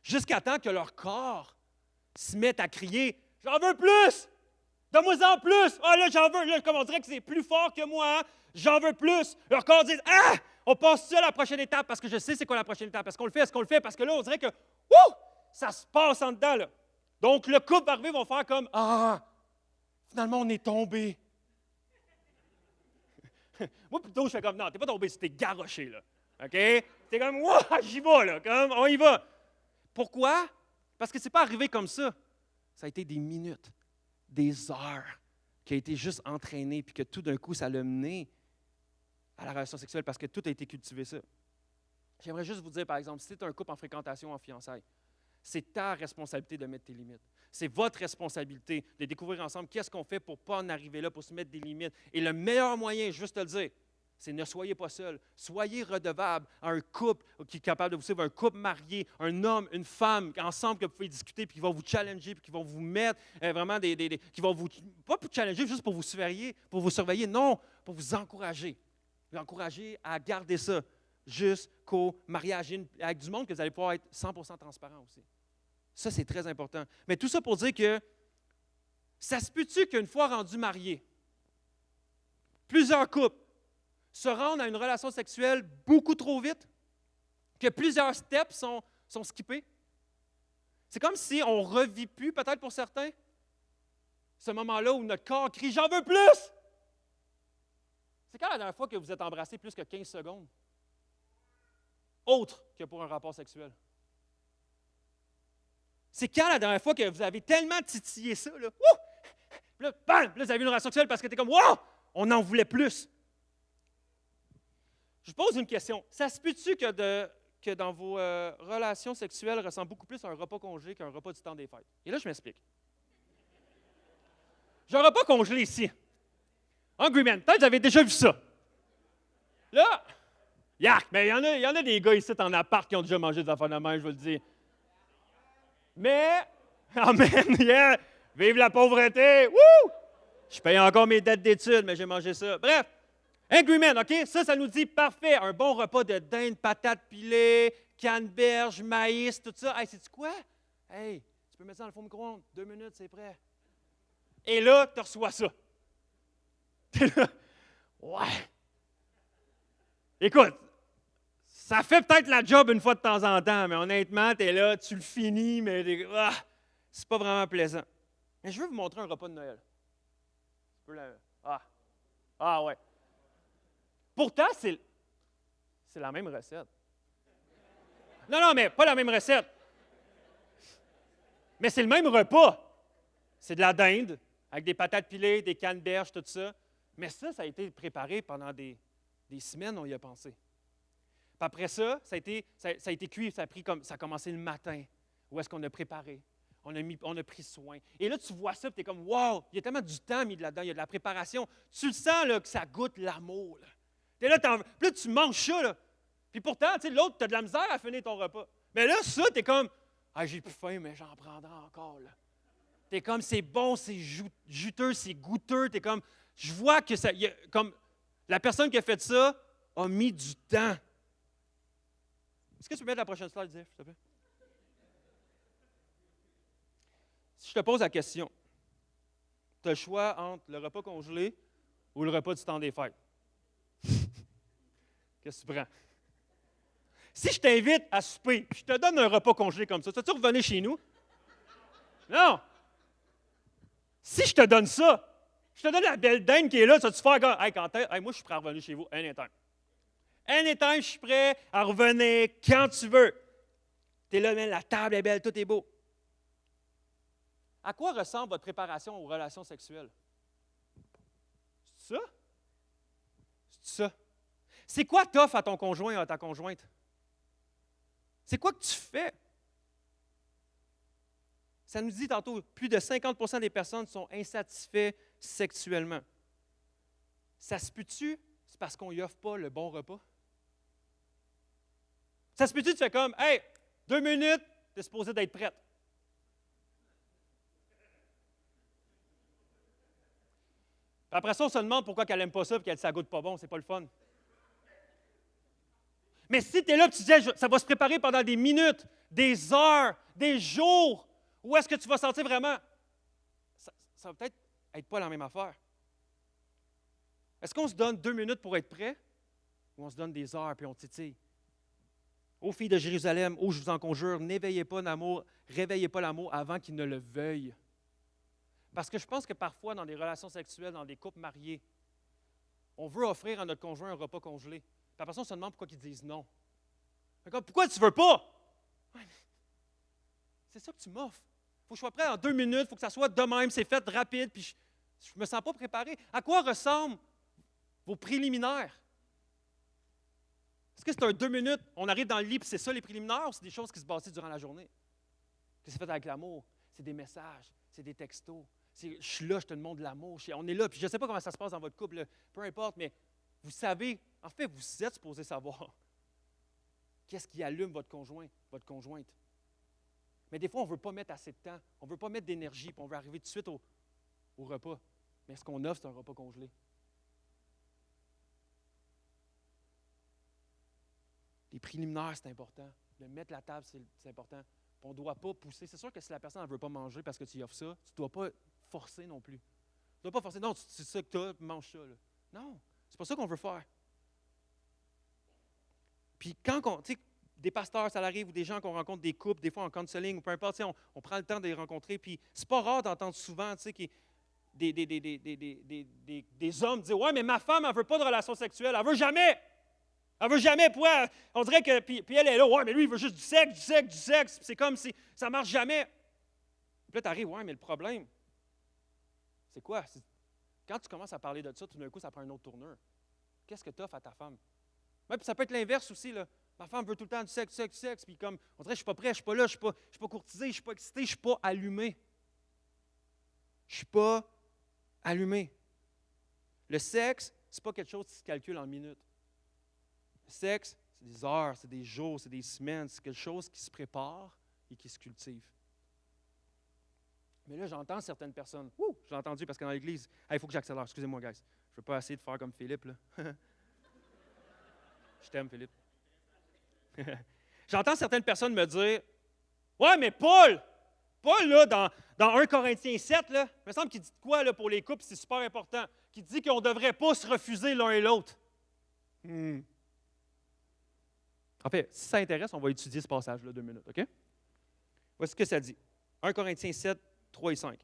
Jusqu'à temps que leur corps se mette à crier « J'en veux plus! Donne-moi-en plus! Ah là, j'en veux! » Là, comme on dirait que c'est plus fort que moi. Hein? J'en veux plus! Leur corps dit « Ah! On passe ça à la prochaine étape parce que je sais c'est quoi la prochaine étape. Est-ce qu'on le fait? Parce que là, on dirait que ça se passe en dedans. Là. Donc, le couple va arriver, vont faire comme « Ah! Finalement, on est tombé. » Moi, plutôt, je fais comme, non, t'es pas tombé, t'es garoché, là. OK? T'es comme, wow, j'y vais, là, comme, on y va. Pourquoi? Parce que c'est pas arrivé comme ça. Ça a été des minutes, des heures, qui a été juste entraîné, puis que tout d'un coup, ça l'a mené à la relation sexuelle, parce que tout a été cultivé, ça. J'aimerais juste vous dire, par exemple, si tu es un couple en fréquentation, en fiançailles, c'est ta responsabilité de mettre tes limites. C'est votre responsabilité de découvrir ensemble qu'est-ce qu'on fait pour ne pas en arriver là, pour se mettre des limites. Et le meilleur moyen, juste te le dire, c'est ne soyez pas seul. Soyez redevable à un couple qui est capable de vous suivre, un couple marié, un homme, une femme, ensemble que vous pouvez discuter, puis qui vont vous challenger, puis qui vont vous mettre vraiment qui vont vous, pas pour challenger, juste pour vous surveiller, non, pour vous encourager. Vous encourager à garder ça jusqu'au mariage, avec du monde que vous allez pouvoir être 100% transparent aussi. Ça, c'est très important. Mais tout ça pour dire que ça se peut-tu qu'une fois rendus mariés, plusieurs couples se rendent à une relation sexuelle beaucoup trop vite, que plusieurs steps sont skippés? C'est comme si on ne revit plus, peut-être pour certains, ce moment-là où notre corps crie « J'en veux plus! » C'est quand la dernière fois que vous êtes embrassé plus que 15 secondes? Autre que pour un rapport sexuel. C'est quand la dernière fois que vous avez tellement titillé ça, là, puis là, bam, là, vous avez une relation sexuelle parce que t'es comme, wow, on en voulait plus. Je pose une question. Ça se peut-tu que dans vos relations sexuelles ressemblent beaucoup plus à un repas congelé qu'un repas du temps des fêtes? Et là, je m'explique. J'ai un repas congelé ici. Hungry Man, peut-être que vous avez déjà vu ça. Là, yark, mais il y en a des gars ici en appart qui ont déjà mangé des affaires de main, je vous le dis. Mais, amen, yeah, vive la pauvreté, wouh! Je paye encore mes dettes d'études, mais j'ai mangé ça. Bref, Angry Man, OK? Ça nous dit parfait. Un bon repas de dinde, patates pilées, canneberge, maïs, tout ça. Hey, sais-tu quoi? Hey, tu peux mettre ça dans le four micro-ondes. 2 minutes, c'est prêt. Et là, tu reçois ça. T'es là. Ouais. Écoute, ça fait peut-être la job une fois de temps en temps, mais honnêtement, tu es là, tu le finis, mais c'est pas vraiment plaisant. Mais je veux vous montrer un repas de Noël. Ah ouais. Pourtant, c'est la même recette. Non, mais pas la même recette. Mais c'est le même repas. C'est de la dinde, avec des patates pilées, des canneberges, tout ça. Mais ça a été préparé pendant des semaines, on y a pensé. Puis après ça, ça a été cuit, ça a commencé le matin. Où est-ce qu'on a préparé? On a pris soin. Et là, tu vois ça, tu es comme, wow, il y a tellement du temps mis là-dedans, il y a de la préparation. Tu le sens là, que ça goûte l'amour. Tu es là, puis là, tu manges ça. Là. Puis pourtant, l'autre, tu as de la misère à finir ton repas. Mais là, ça, tu es comme, ah, j'ai plus faim, mais j'en prendrai encore. Tu es comme, c'est bon, c'est juteux, c'est goûteux. Tu es comme, je vois que ça, comme, la personne qui a fait ça a mis du temps. Est-ce que tu peux mettre la prochaine slide, Zef, s'il te plaît? Si je te pose la question, tu as le choix entre le repas congelé ou le repas du temps des fêtes. Qu'est-ce que tu prends? Si je t'invite à souper, je te donne un repas congelé comme ça, tu revenir chez nous? Non! Si je te donne ça, je te donne la belle dinde qui est là, tu vas-tu faire comme, hey, moi je suis prêt à revenir chez vous, anytime. Anytime, je suis prêt à revenir quand tu veux. Tu es là, la table est belle, tout est beau. À quoi ressemble votre préparation aux relations sexuelles? C'est ça? C'est ça. C'est quoi t'offres à ton conjoint ou à ta conjointe? C'est quoi que tu fais? Ça nous dit tantôt, plus de 50% des personnes sont insatisfaits sexuellement. Ça se peut-tu? C'est parce qu'on n'y offre pas le bon repas? Ça se peut-tu? Tu fais comme, hey, 2 minutes, tu es supposé d'être prête. Après ça, on se demande pourquoi elle n'aime pas ça et qu'elle ça goûte pas bon, c'est pas le fun. Mais si tu es là et tu dis, ça va se préparer pendant des minutes, des heures, des jours, où est-ce que tu vas sentir vraiment? Ça va peut-être être pas la même affaire. Est-ce qu'on se donne 2 minutes pour être prêt ou on se donne des heures puis on titille? Ô filles de Jérusalem, ô je vous en conjure, n'éveillez pas l'amour, réveillez pas l'amour avant qu'il ne le veuille. Parce que je pense que parfois, dans des relations sexuelles, dans des couples mariés, on veut offrir à notre conjoint un repas congelé. Puis après ça, on se demande pourquoi ils disent non. Pourquoi tu ne veux pas? C'est ça que tu m'offres. Il faut que je sois prêt en 2 minutes, il faut que ça soit de même, c'est fait rapide, puis je ne me sens pas préparé. À quoi ressemblent vos préliminaires? Est-ce que c'est un 2 minutes, on arrive dans le lit, puis c'est ça les préliminaires, ou c'est des choses qui se bâtissent durant la journée? Que c'est fait avec l'amour, c'est des messages, c'est des textos. Je suis là, je te demande de l'amour. On est là, puis je ne sais pas comment ça se passe dans votre couple, là, peu importe, mais vous savez, en fait, vous êtes supposé savoir qu'est-ce qui allume votre conjoint, votre conjointe. Mais des fois, on ne veut pas mettre assez de temps, on ne veut pas mettre d'énergie, puis on veut arriver tout de suite au repas. Mais ce qu'on offre, c'est un repas congelé. Les préliminaires, c'est important. De mettre la table, c'est important. On ne doit pas pousser. C'est sûr que si la personne ne veut pas manger parce que tu y offres ça, tu ne dois pas forcer non plus. Tu ne dois pas forcer. Non, c'est ça que tu as, mange ça. Là. Non, c'est pas ça qu'on veut faire. Puis quand des pasteurs, ça arrive, ou des gens qu'on rencontre, des couples, des fois en counseling, ou peu importe, on prend le temps de les rencontrer. Puis c'est pas rare d'entendre souvent des hommes dire « Ouais, mais ma femme, elle ne veut pas de relation sexuelle. Elle ne veut jamais. Elle ne veut jamais. Pourquoi? On dirait que. Puis elle est là. Ouais, mais lui, il veut juste du sexe, du sexe, du sexe. Puis c'est comme si ça ne marche jamais. Puis là, tu arrives, ouais, mais le problème, c'est quoi? Quand tu commences à parler de ça, tout d'un coup, ça prend une autre tournure. Qu'est-ce que tu offres à ta femme? Ouais, puis ça peut être l'inverse aussi, là. Ma femme veut tout le temps du sexe, du sexe, du sexe. Puis comme, on dirait, je ne suis pas prêt, je ne suis pas là, je ne suis pas courtisé, je ne suis pas excité, je ne suis pas allumé. Je ne suis pas allumé. Le sexe, ce n'est pas quelque chose qui se calcule en minutes. Le sexe, c'est des heures, c'est des jours, c'est des semaines, c'est quelque chose qui se prépare et qui se cultive. Mais là, j'entends certaines personnes. Ouh, j'ai entendu parce que dans l'église, il faut que j'accélère. Excusez-moi, guys. Je ne veux pas essayer de faire comme Philippe, là. Je t'aime, Philippe. J'entends certaines personnes me dire, ouais, mais Paul, là, dans 1 Corinthiens 7, là, il me semble qu'il dit quoi là, pour les couples, c'est super important, qu'il dit qu'on ne devrait pas se refuser l'un et l'autre. En fait, si ça intéresse, on va étudier ce passage-là 2 minutes, OK? Voici ce que ça dit. 1 Corinthiens 7, 3 et 5.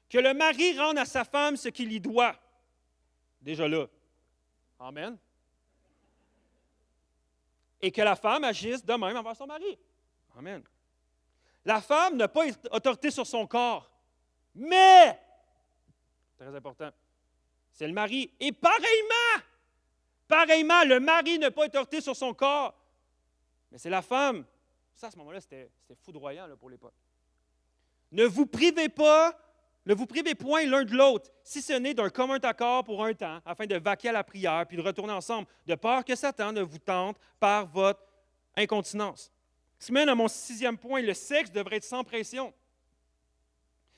Que le mari rende à sa femme ce qu'il y doit. Déjà là. Amen. Et que la femme agisse de même envers son mari. Amen. La femme n'a pas autorité sur son corps, mais, très important, c'est le mari. Et pareillement, le mari n'a pas autorité sur son corps, mais c'est la femme. Ça, à ce moment-là, c'était foudroyant là, pour l'époque. Ne vous privez point l'un de l'autre, si ce n'est d'un commun accord pour un temps, afin de vaquer à la prière, puis de retourner ensemble, de peur que Satan ne vous tente par votre incontinence. Ce qui mène à mon 6e point, le sexe devrait être sans pression.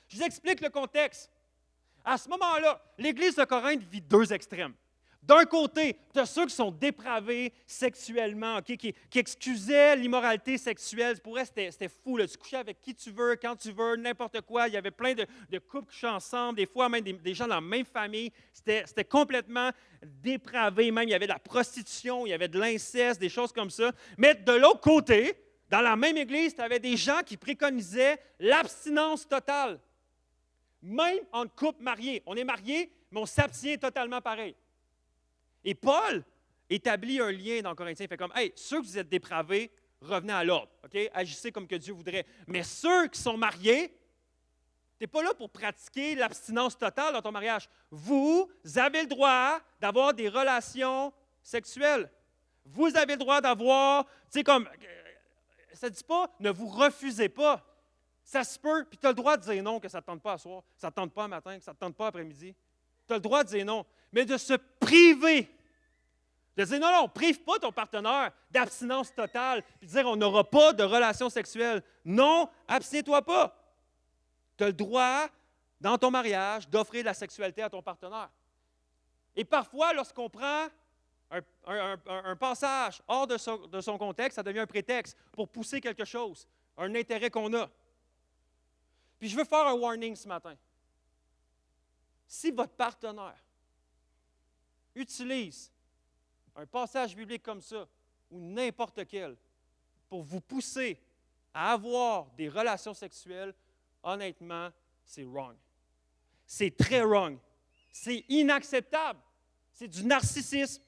Je vous explique le contexte. À ce moment-là, l'Église de Corinthe vit 2 extrêmes. D'un côté, tu as ceux qui sont dépravés sexuellement, okay, qui excusaient l'immoralité sexuelle. Pour eux, c'était fou. Là. Tu couchais avec qui tu veux, quand tu veux, n'importe quoi. Il y avait plein de couples qui couchaient ensemble, des fois même des gens dans la même famille. C'était complètement dépravé. Même, il y avait de la prostitution, il y avait de l'inceste, des choses comme ça. Mais de l'autre côté, dans la même Église, tu avais des gens qui préconisaient l'abstinence totale. Même en couple marié. On est marié, mais on s'abstient totalement pareil. Et Paul établit un lien dans Corinthiens. Il fait comme, hey, ceux que vous êtes dépravés, revenez à l'ordre. Okay? Agissez comme que Dieu voudrait. Mais ceux qui sont mariés, tu n'es pas là pour pratiquer l'abstinence totale dans ton mariage. Vous avez le droit d'avoir des relations sexuelles. Vous avez le droit d'avoir, tu sais, comme, ça ne dit pas, ne vous refusez pas. Ça se peut, puis tu as le droit de dire non, que ça ne te tente pas à soir, que ça ne te tente pas à matin, que ça ne te tente pas après-midi. Tu as le droit de dire non, mais de se priver. De dire non, non, prive pas ton partenaire d'abstinence totale, puis de dire on n'aura pas de relations sexuelles. Non, abstiens-toi pas. Tu as le droit, dans ton mariage, d'offrir de la sexualité à ton partenaire. Et parfois, lorsqu'on prend un passage hors de son contexte, ça devient un prétexte pour pousser quelque chose, un intérêt qu'on a. Puis je veux faire un warning ce matin. Si votre partenaire utilise un passage biblique comme ça, ou n'importe quel, pour vous pousser à avoir des relations sexuelles, honnêtement, c'est wrong. C'est très wrong. C'est inacceptable. C'est du narcissisme.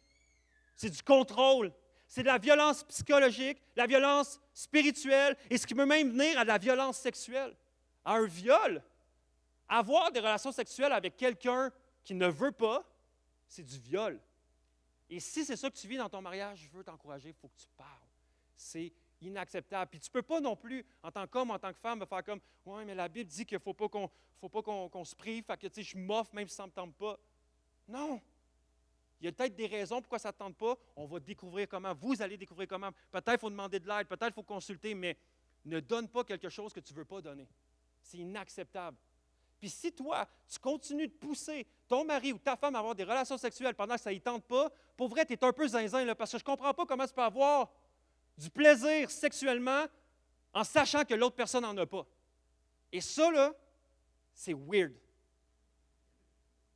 C'est du contrôle. C'est de la violence psychologique, de la violence spirituelle, et ce qui peut même venir à de la violence sexuelle. À un viol, avoir des relations sexuelles avec quelqu'un qui ne veut pas, c'est du viol. Et si c'est ça que tu vis dans ton mariage, je veux t'encourager, il faut que tu parles. C'est inacceptable. Puis tu ne peux pas non plus, en tant qu'homme, en tant que femme, me faire comme « Oui, mais la Bible dit qu'il ne faut pas qu'on se prive, fait que je m'offre même si ça ne me tente pas. » Non! Il y a peut-être des raisons pourquoi ça ne te tente pas. On va découvrir comment. Vous allez découvrir comment. Peut-être qu'il faut demander de l'aide, peut-être qu'il faut consulter, mais ne donne pas quelque chose que tu ne veux pas donner. C'est inacceptable. Puis si toi, tu continues de pousser ton mari ou ta femme à avoir des relations sexuelles pendant que ça ne tente pas, pour vrai, tu es un peu zinzin, là, parce que je ne comprends pas comment tu peux avoir du plaisir sexuellement en sachant que l'autre personne n'en a pas. Et ça, là, c'est weird.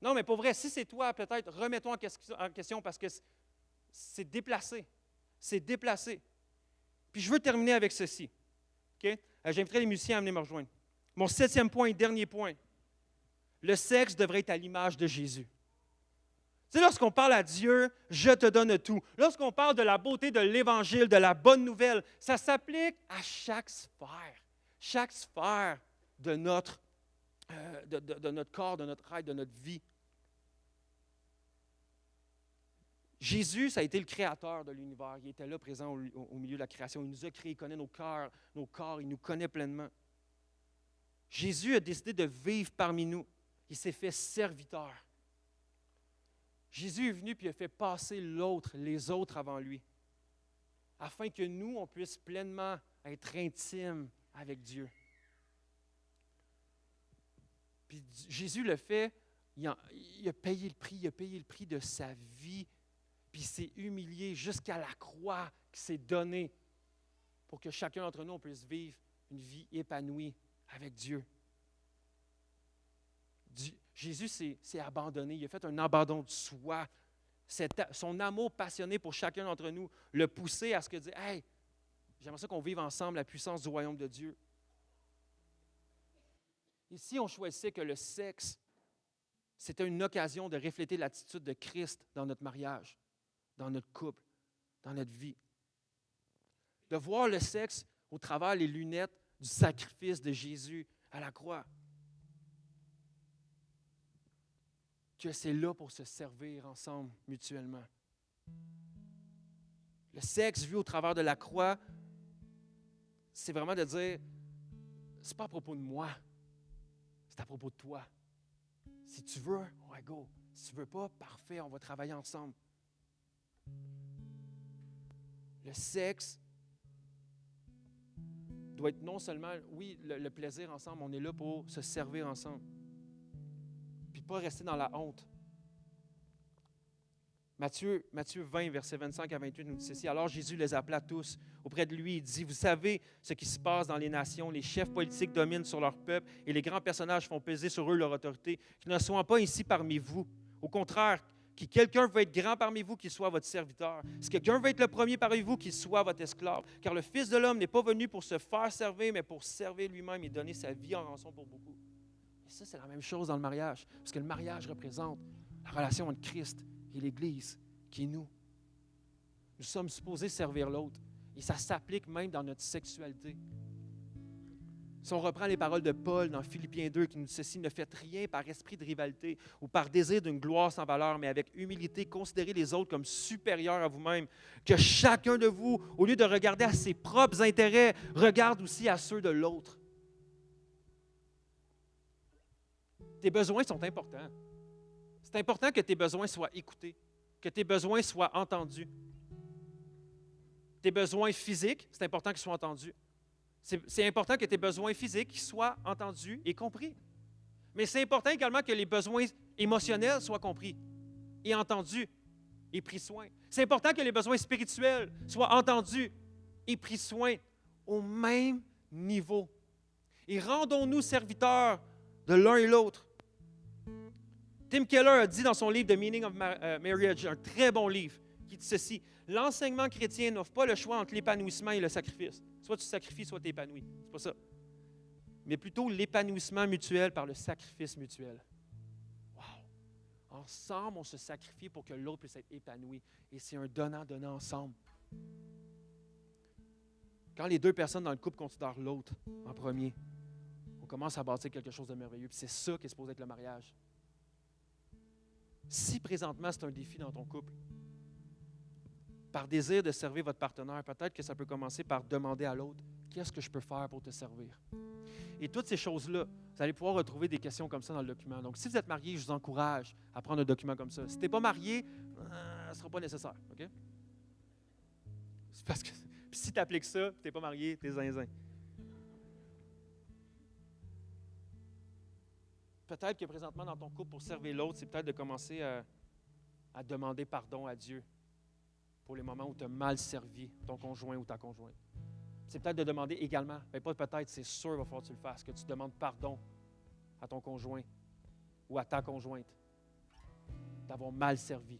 Non, mais pour vrai, si c'est toi, peut-être, remets-toi en question parce que c'est déplacé. C'est déplacé. Puis je veux terminer avec ceci. Okay? J'inviterai les musiciens à venir me rejoindre. Mon 7e point et dernier point. Le sexe devrait être à l'image de Jésus. Tu sais, lorsqu'on parle à Dieu, je te donne tout. Lorsqu'on parle de la beauté de l'Évangile, de la bonne nouvelle, ça s'applique à chaque sphère de notre corps, de notre être, de notre vie. Jésus, ça a été le créateur de l'univers. Il était là, présent au milieu de la création. Il nous a créés, il connaît nos corps, il nous connaît pleinement. Jésus a décidé de vivre parmi nous. Il s'est fait serviteur. Jésus est venu et a fait passer les autres avant lui, afin que nous, on puisse pleinement être intimes avec Dieu. Puis Jésus le fait, il a payé le prix de sa vie, puis il s'est humilié jusqu'à la croix qui s'est donnée pour que chacun d'entre nous on puisse vivre une vie épanouie avec Dieu. Jésus s'est abandonné, il a fait un abandon de soi. Son amour passionné pour chacun d'entre nous l'a poussé à ce que dire, hey, j'aimerais ça qu'on vive ensemble la puissance du royaume de Dieu. Et si on choisissait que le sexe, c'était une occasion de refléter l'attitude de Christ dans notre mariage, dans notre couple, dans notre vie, de voir le sexe au travers les lunettes du sacrifice de Jésus à la croix, que c'est là pour se servir ensemble mutuellement. Le sexe vu au travers de la croix, c'est vraiment de dire, c'est pas à propos de moi, c'est à propos de toi. Si tu veux, on va go. Si tu ne veux pas, parfait, on va travailler ensemble. Le sexe doit être non seulement, oui, le plaisir ensemble, on est là pour se servir ensemble. Puis pas rester dans la honte. Matthieu 20, versets 25 à 28 nous dit ceci. Alors Jésus les appela tous auprès de lui. Il dit, vous savez ce qui se passe dans les nations. Les chefs politiques dominent sur leur peuple et les grands personnages font peser sur eux leur autorité. Qu'ils ne soient pas ici parmi vous. Au contraire, si quelqu'un veut être grand parmi vous, qu'il soit votre serviteur. Si quelqu'un veut être le premier parmi vous, qu'il soit votre esclave. Car le Fils de l'homme n'est pas venu pour se faire servir, mais pour servir lui-même et donner sa vie en rançon pour beaucoup. Et ça, c'est la même chose dans le mariage. Parce que le mariage représente la relation entre Christ et l'Église, qui est nous. Nous sommes supposés servir l'autre. Et ça s'applique même dans notre sexualité. Si on reprend les paroles de Paul dans Philippiens 2, qui nous dit ceci, ne faites rien par esprit de rivalité ou par désir d'une gloire sans valeur, mais avec humilité, considérez les autres comme supérieurs à vous-même. Que chacun de vous, au lieu de regarder à ses propres intérêts, regarde aussi à ceux de l'autre. Tes besoins sont importants. C'est important que tes besoins soient écoutés, que tes besoins soient entendus. Tes besoins physiques, c'est important qu'ils soient entendus. C'est important que tes besoins physiques soient entendus et compris. Mais c'est important également que les besoins émotionnels soient compris et entendus et pris soin. C'est important que les besoins spirituels soient entendus et pris soin au même niveau. Et rendons-nous serviteurs de l'un et l'autre. Tim Keller a dit dans son livre The Meaning of Marriage, un très bon livre, qui dit ceci, l'enseignement chrétien n'offre pas le choix entre l'épanouissement et le sacrifice. Soit tu sacrifies, soit tu épanouis. C'est pas ça. Mais plutôt l'épanouissement mutuel par le sacrifice mutuel. Wow! Ensemble, on se sacrifie pour que l'autre puisse être épanoui. Et c'est un donnant-donnant ensemble. Quand les deux personnes dans le couple considèrent l'autre en premier, on commence à bâtir quelque chose de merveilleux. Puis c'est ça qui est supposé être le mariage. Si présentement c'est un défi dans ton couple, par désir de servir votre partenaire, peut-être que ça peut commencer par demander à l'autre, qu'est-ce que je peux faire pour te servir? Et toutes ces choses-là, vous allez pouvoir retrouver des questions comme ça dans le document. Donc, si vous êtes marié, je vous encourage à prendre un document comme ça. Si tu n'es pas marié, ça ne sera pas nécessaire. OK? C'est parce que si tu appliques ça, tu n'es pas marié, tu es zinzin. Peut-être que présentement, dans ton couple, pour servir l'autre, c'est peut-être de commencer à demander pardon à Dieu pour les moments où tu as mal servi ton conjoint ou ta conjointe. C'est peut-être de demander également, mais pas peut-être, c'est sûr, il va falloir que tu le fasses, que tu demandes pardon à ton conjoint ou à ta conjointe d'avoir mal servi,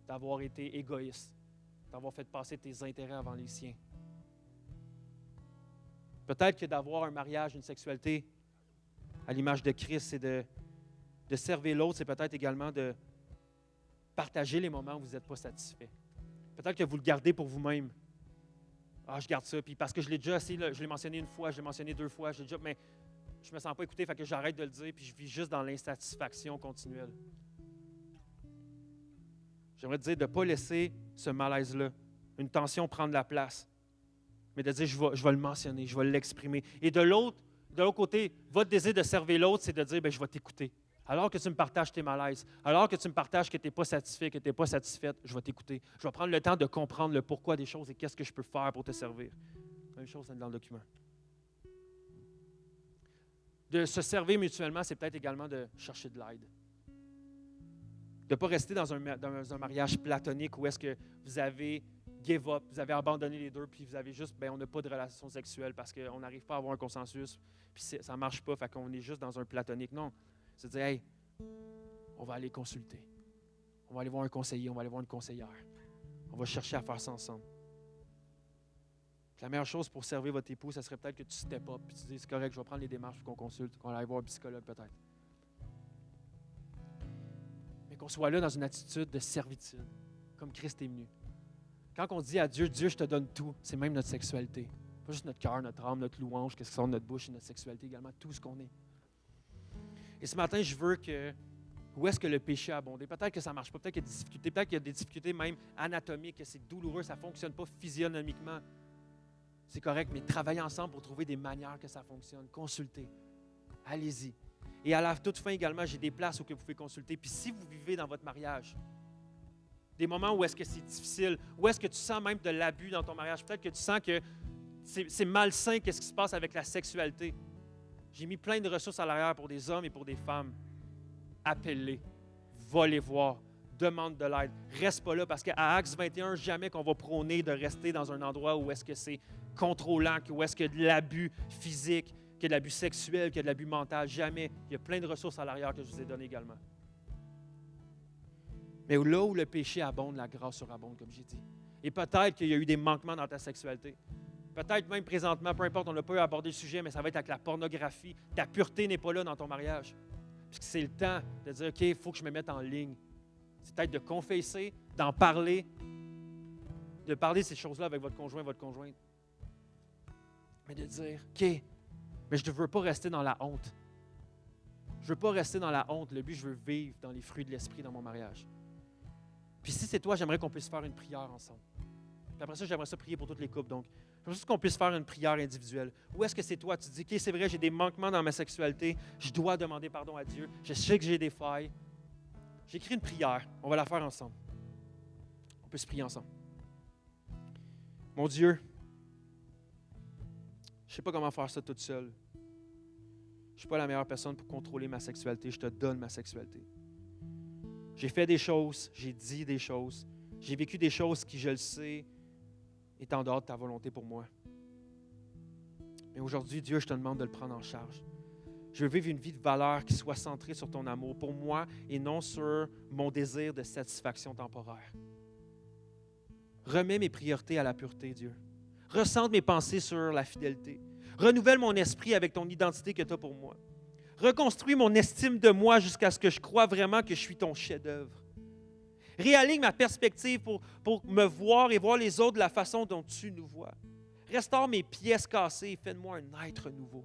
d'avoir été égoïste, d'avoir fait passer tes intérêts avant les siens. Peut-être que d'avoir un mariage, une sexualité à l'image de Christ, c'est de servir l'autre, c'est peut-être également de partager les moments où vous n'êtes pas satisfait. Peut-être que vous le gardez pour vous-même. Ah, je garde ça, puis parce que je l'ai déjà assez, je l'ai mentionné une fois, je l'ai mentionné 2 fois, mais je ne me sens pas écouté, fait que j'arrête de le dire, puis je vis juste dans l'insatisfaction continuelle. J'aimerais te dire de ne pas laisser ce malaise-là, une tension prendre la place, mais de dire je vais le mentionner, je vais l'exprimer. Et de l'autre côté, votre désir de servir l'autre, c'est de dire je vais t'écouter. Alors que tu me partages tes malaises, alors que tu me partages que tu n'es pas satisfait, que tu n'es pas satisfaite, je vais t'écouter. Je vais prendre le temps de comprendre le pourquoi des choses et qu'est-ce que je peux faire pour te servir. Même chose dans le document. De se servir mutuellement, c'est peut-être également de chercher de l'aide. De ne pas rester dans un mariage platonique où est-ce que vous avez give up, vous avez abandonné les deux, puis vous avez juste, on n'a pas de relation sexuelle parce qu'on n'arrive pas à avoir un consensus, puis ça ne marche pas, fait qu'on est juste dans un platonique. Non, c'est de dire, hey, on va aller consulter. On va aller voir un conseiller, on va aller voir une conseillère. On va chercher à faire ça ensemble. La meilleure chose pour servir votre époux, ça serait peut-être que tu step up et tu dis, c'est correct, je vais prendre les démarches pour qu'on consulte, qu'on aille voir un psychologue peut-être. Mais qu'on soit là dans une attitude de servitude, comme Christ est venu. Quand on dit à Dieu, Dieu, je te donne tout, c'est même notre sexualité. Pas juste notre cœur, notre âme, notre louange, qu'est-ce qui sort de notre bouche et notre sexualité également, tout ce qu'on est. Et ce matin, je veux que, où est-ce que le péché a abondé? Peut-être que ça ne marche pas, peut-être qu'il y a des difficultés, peut-être qu'il y a des difficultés même anatomiques, que c'est douloureux, ça ne fonctionne pas physionomiquement. C'est correct, mais travaillez ensemble pour trouver des manières que ça fonctionne. Consultez. Allez-y. Et à la toute fin également, j'ai des places où vous pouvez consulter. Puis si vous vivez dans votre mariage, des moments où est-ce que c'est difficile, où est-ce que tu sens même de l'abus dans ton mariage, peut-être que tu sens que c'est malsain, qu'est-ce qui se passe avec la sexualité. J'ai mis plein de ressources à l'arrière pour des hommes et pour des femmes. Appelle-les. Va les voir. Demande de l'aide. Reste pas là parce qu'à Actes 21, jamais qu'on va prôner de rester dans un endroit où est-ce que c'est contrôlant, où est-ce qu'il y a de l'abus physique, qu'il y a de l'abus sexuel, qu'il y a de l'abus mental. Jamais. Il y a plein de ressources à l'arrière que je vous ai données également. Mais là où le péché abonde, la grâce surabonde, comme j'ai dit. Et peut-être qu'il y a eu des manquements dans ta sexualité. Peut-être même présentement, peu importe, on n'a pas abordé le sujet, mais ça va être avec la pornographie. Ta pureté n'est pas là dans ton mariage. Puis c'est le temps de dire, OK, il faut que je me mette en ligne. C'est peut-être de confesser, d'en parler, de parler de ces choses-là avec votre conjoint, votre conjointe. Mais de dire, OK, mais je ne veux pas rester dans la honte. Je ne veux pas rester dans la honte. Le but, je veux vivre dans les fruits de l'esprit dans mon mariage. Puis si c'est toi, j'aimerais qu'on puisse faire une prière ensemble. Puis après ça, j'aimerais ça prier pour toutes les couples. Donc, j'aimerais juste qu'on puisse faire une prière individuelle. Ou est-ce que c'est toi, tu dis, OK, c'est vrai, j'ai des manquements dans ma sexualité, je dois demander pardon à Dieu, je sais que j'ai des failles. J'écris une prière, on va la faire ensemble. On peut se prier ensemble. Mon Dieu, je ne sais pas comment faire ça toute seule. Je ne suis pas la meilleure personne pour contrôler ma sexualité, je te donne ma sexualité. J'ai fait des choses, j'ai dit des choses, j'ai vécu des choses qui, je le sais, est en dehors de ta volonté pour moi. Mais aujourd'hui, Dieu, je te demande de le prendre en charge. Je veux vivre une vie de valeur qui soit centrée sur ton amour pour moi et non sur mon désir de satisfaction temporaire. Remets mes priorités à la pureté, Dieu. Recentre mes pensées sur la fidélité. Renouvelle mon esprit avec ton identité que tu as pour moi. Reconstruis mon estime de moi jusqu'à ce que je croie vraiment que je suis ton chef-d'œuvre. Réaligne ma perspective pour me voir et voir les autres de la façon dont tu nous vois. Restaure mes pièces cassées et fais de moi un être nouveau.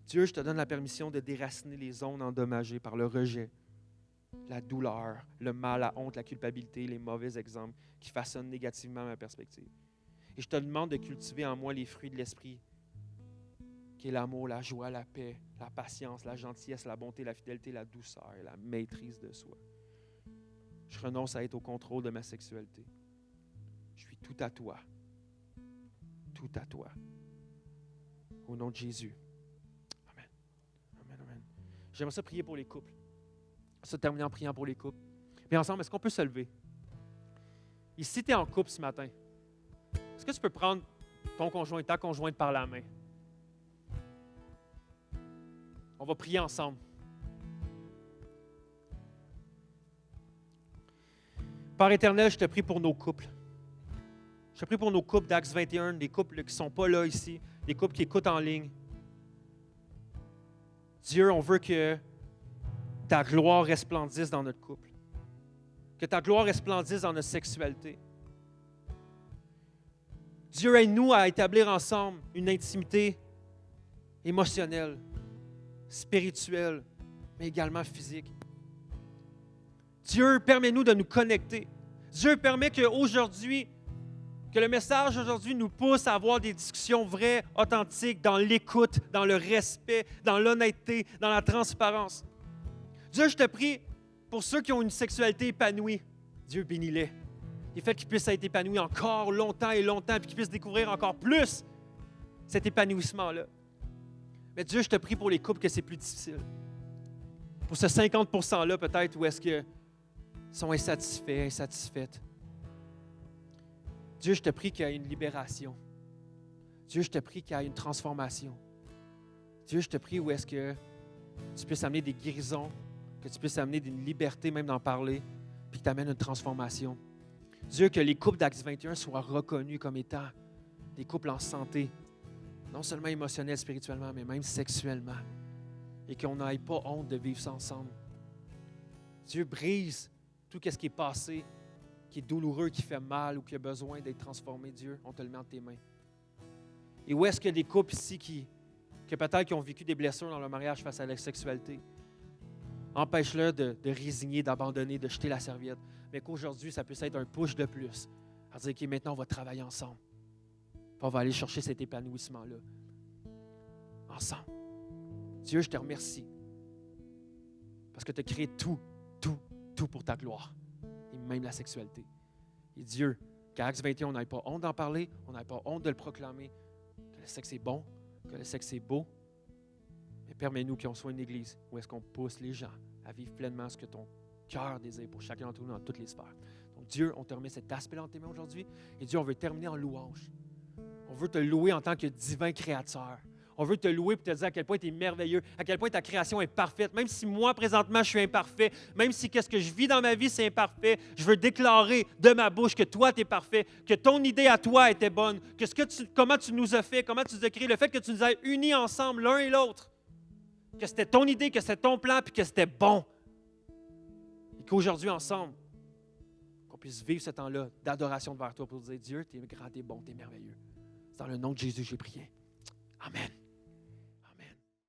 Dieu, je te donne la permission de déraciner les zones endommagées par le rejet, la douleur, le mal, la honte, la culpabilité, les mauvais exemples qui façonnent négativement ma perspective. Et je te demande de cultiver en moi les fruits de l'esprit, qui est l'amour, la joie, la paix, la patience, la gentillesse, la bonté, la fidélité, la douceur et la maîtrise de soi. Je renonce à être au contrôle de ma sexualité. Je suis tout à toi. Tout à toi. Au nom de Jésus. Amen. J'aimerais ça prier pour les couples. Ça terminer en priant pour les couples. Mais ensemble, est-ce qu'on peut se lever? Et si tu es en couple ce matin, est-ce que tu peux prendre ton conjoint, ta conjointe par la main? On va prier ensemble. Père éternel, je te prie pour nos couples. Je te prie pour nos couples d'Actes 21, des couples qui ne sont pas là ici, des couples qui écoutent en ligne. Dieu, on veut que ta gloire resplendisse dans notre couple. Que ta gloire resplendisse dans notre sexualité. Dieu, aide-nous à établir ensemble une intimité émotionnelle, spirituelle, mais également physique. Dieu, permets-nous de nous connecter. Dieu, permet qu'aujourd'hui, que le message aujourd'hui nous pousse à avoir des discussions vraies, authentiques, dans l'écoute, dans le respect, dans l'honnêteté, dans la transparence. Dieu, je te prie pour ceux qui ont une sexualité épanouie. Dieu, bénis-les. Et fais qu'ils puissent être épanouis encore longtemps et longtemps, puis qu'ils puissent découvrir encore plus cet épanouissement-là. Mais Dieu, je te prie pour les couples que c'est plus difficile. Pour ce 50%-là, peut-être, où est-ce qu'ils sont insatisfaits, insatisfaites. Dieu, je te prie qu'il y ait une libération. Dieu, je te prie qu'il y ait une transformation. Dieu, je te prie où est-ce que tu puisses amener des guérisons, que tu puisses amener une liberté même d'en parler, puis que tu amènes une transformation. Dieu, que les couples d'Acts 21 soient reconnus comme étant des couples en santé, non seulement émotionnels, spirituellement, mais même sexuellement, et qu'on n'aille pas honte de vivre ça ensemble. Dieu, brise tout ce qui est passé, qui est douloureux, qui fait mal ou qui a besoin d'être transformé. Dieu, on te le met entre tes mains. Et où est-ce qu'il y a des couples ici qui peut-être qui ont vécu des blessures dans leur mariage face à la sexualité? Empêche-le de résigner, d'abandonner, de jeter la serviette. Mais qu'aujourd'hui, ça puisse être un push de plus. À dire, OK, maintenant, on va travailler ensemble. Puis on va aller chercher cet épanouissement-là. Ensemble. Dieu, je te remercie. Parce que tu as créé tout pour ta gloire. Et même la sexualité. Et Dieu, qu'à Acts 21, on n'ait pas honte d'en parler, on n'ait pas honte de le proclamer, que le sexe est bon, que le sexe est beau. Mais permets-nous qu'on soit une église où est-ce qu'on pousse les gens à vivre pleinement ce que ton cœur désire pour chacun d'entre nous dans toutes les sphères. Donc Dieu, on te remet cet aspect-là entre tes mains aujourd'hui. Et Dieu, on veut terminer en louange. On veut te louer en tant que divin créateur. On veut te louer pour te dire à quel point tu es merveilleux, à quel point ta création est parfaite. Même si moi, présentement, je suis imparfait, même si qu'est-ce que je vis dans ma vie, c'est imparfait, je veux déclarer de ma bouche que toi, tu es parfait, que ton idée à toi était bonne, que comment tu nous as fait, comment tu nous as créé, le fait que tu nous as unis ensemble, l'un et l'autre, que c'était ton idée, que c'était ton plan, puis que c'était bon. Et qu'aujourd'hui, ensemble, qu'on puisse vivre ce temps-là d'adoration devant toi pour dire, Dieu, tu es grand, tu es bon, tu es merveilleux. C'est dans le nom de Jésus que j'ai prié. Amen.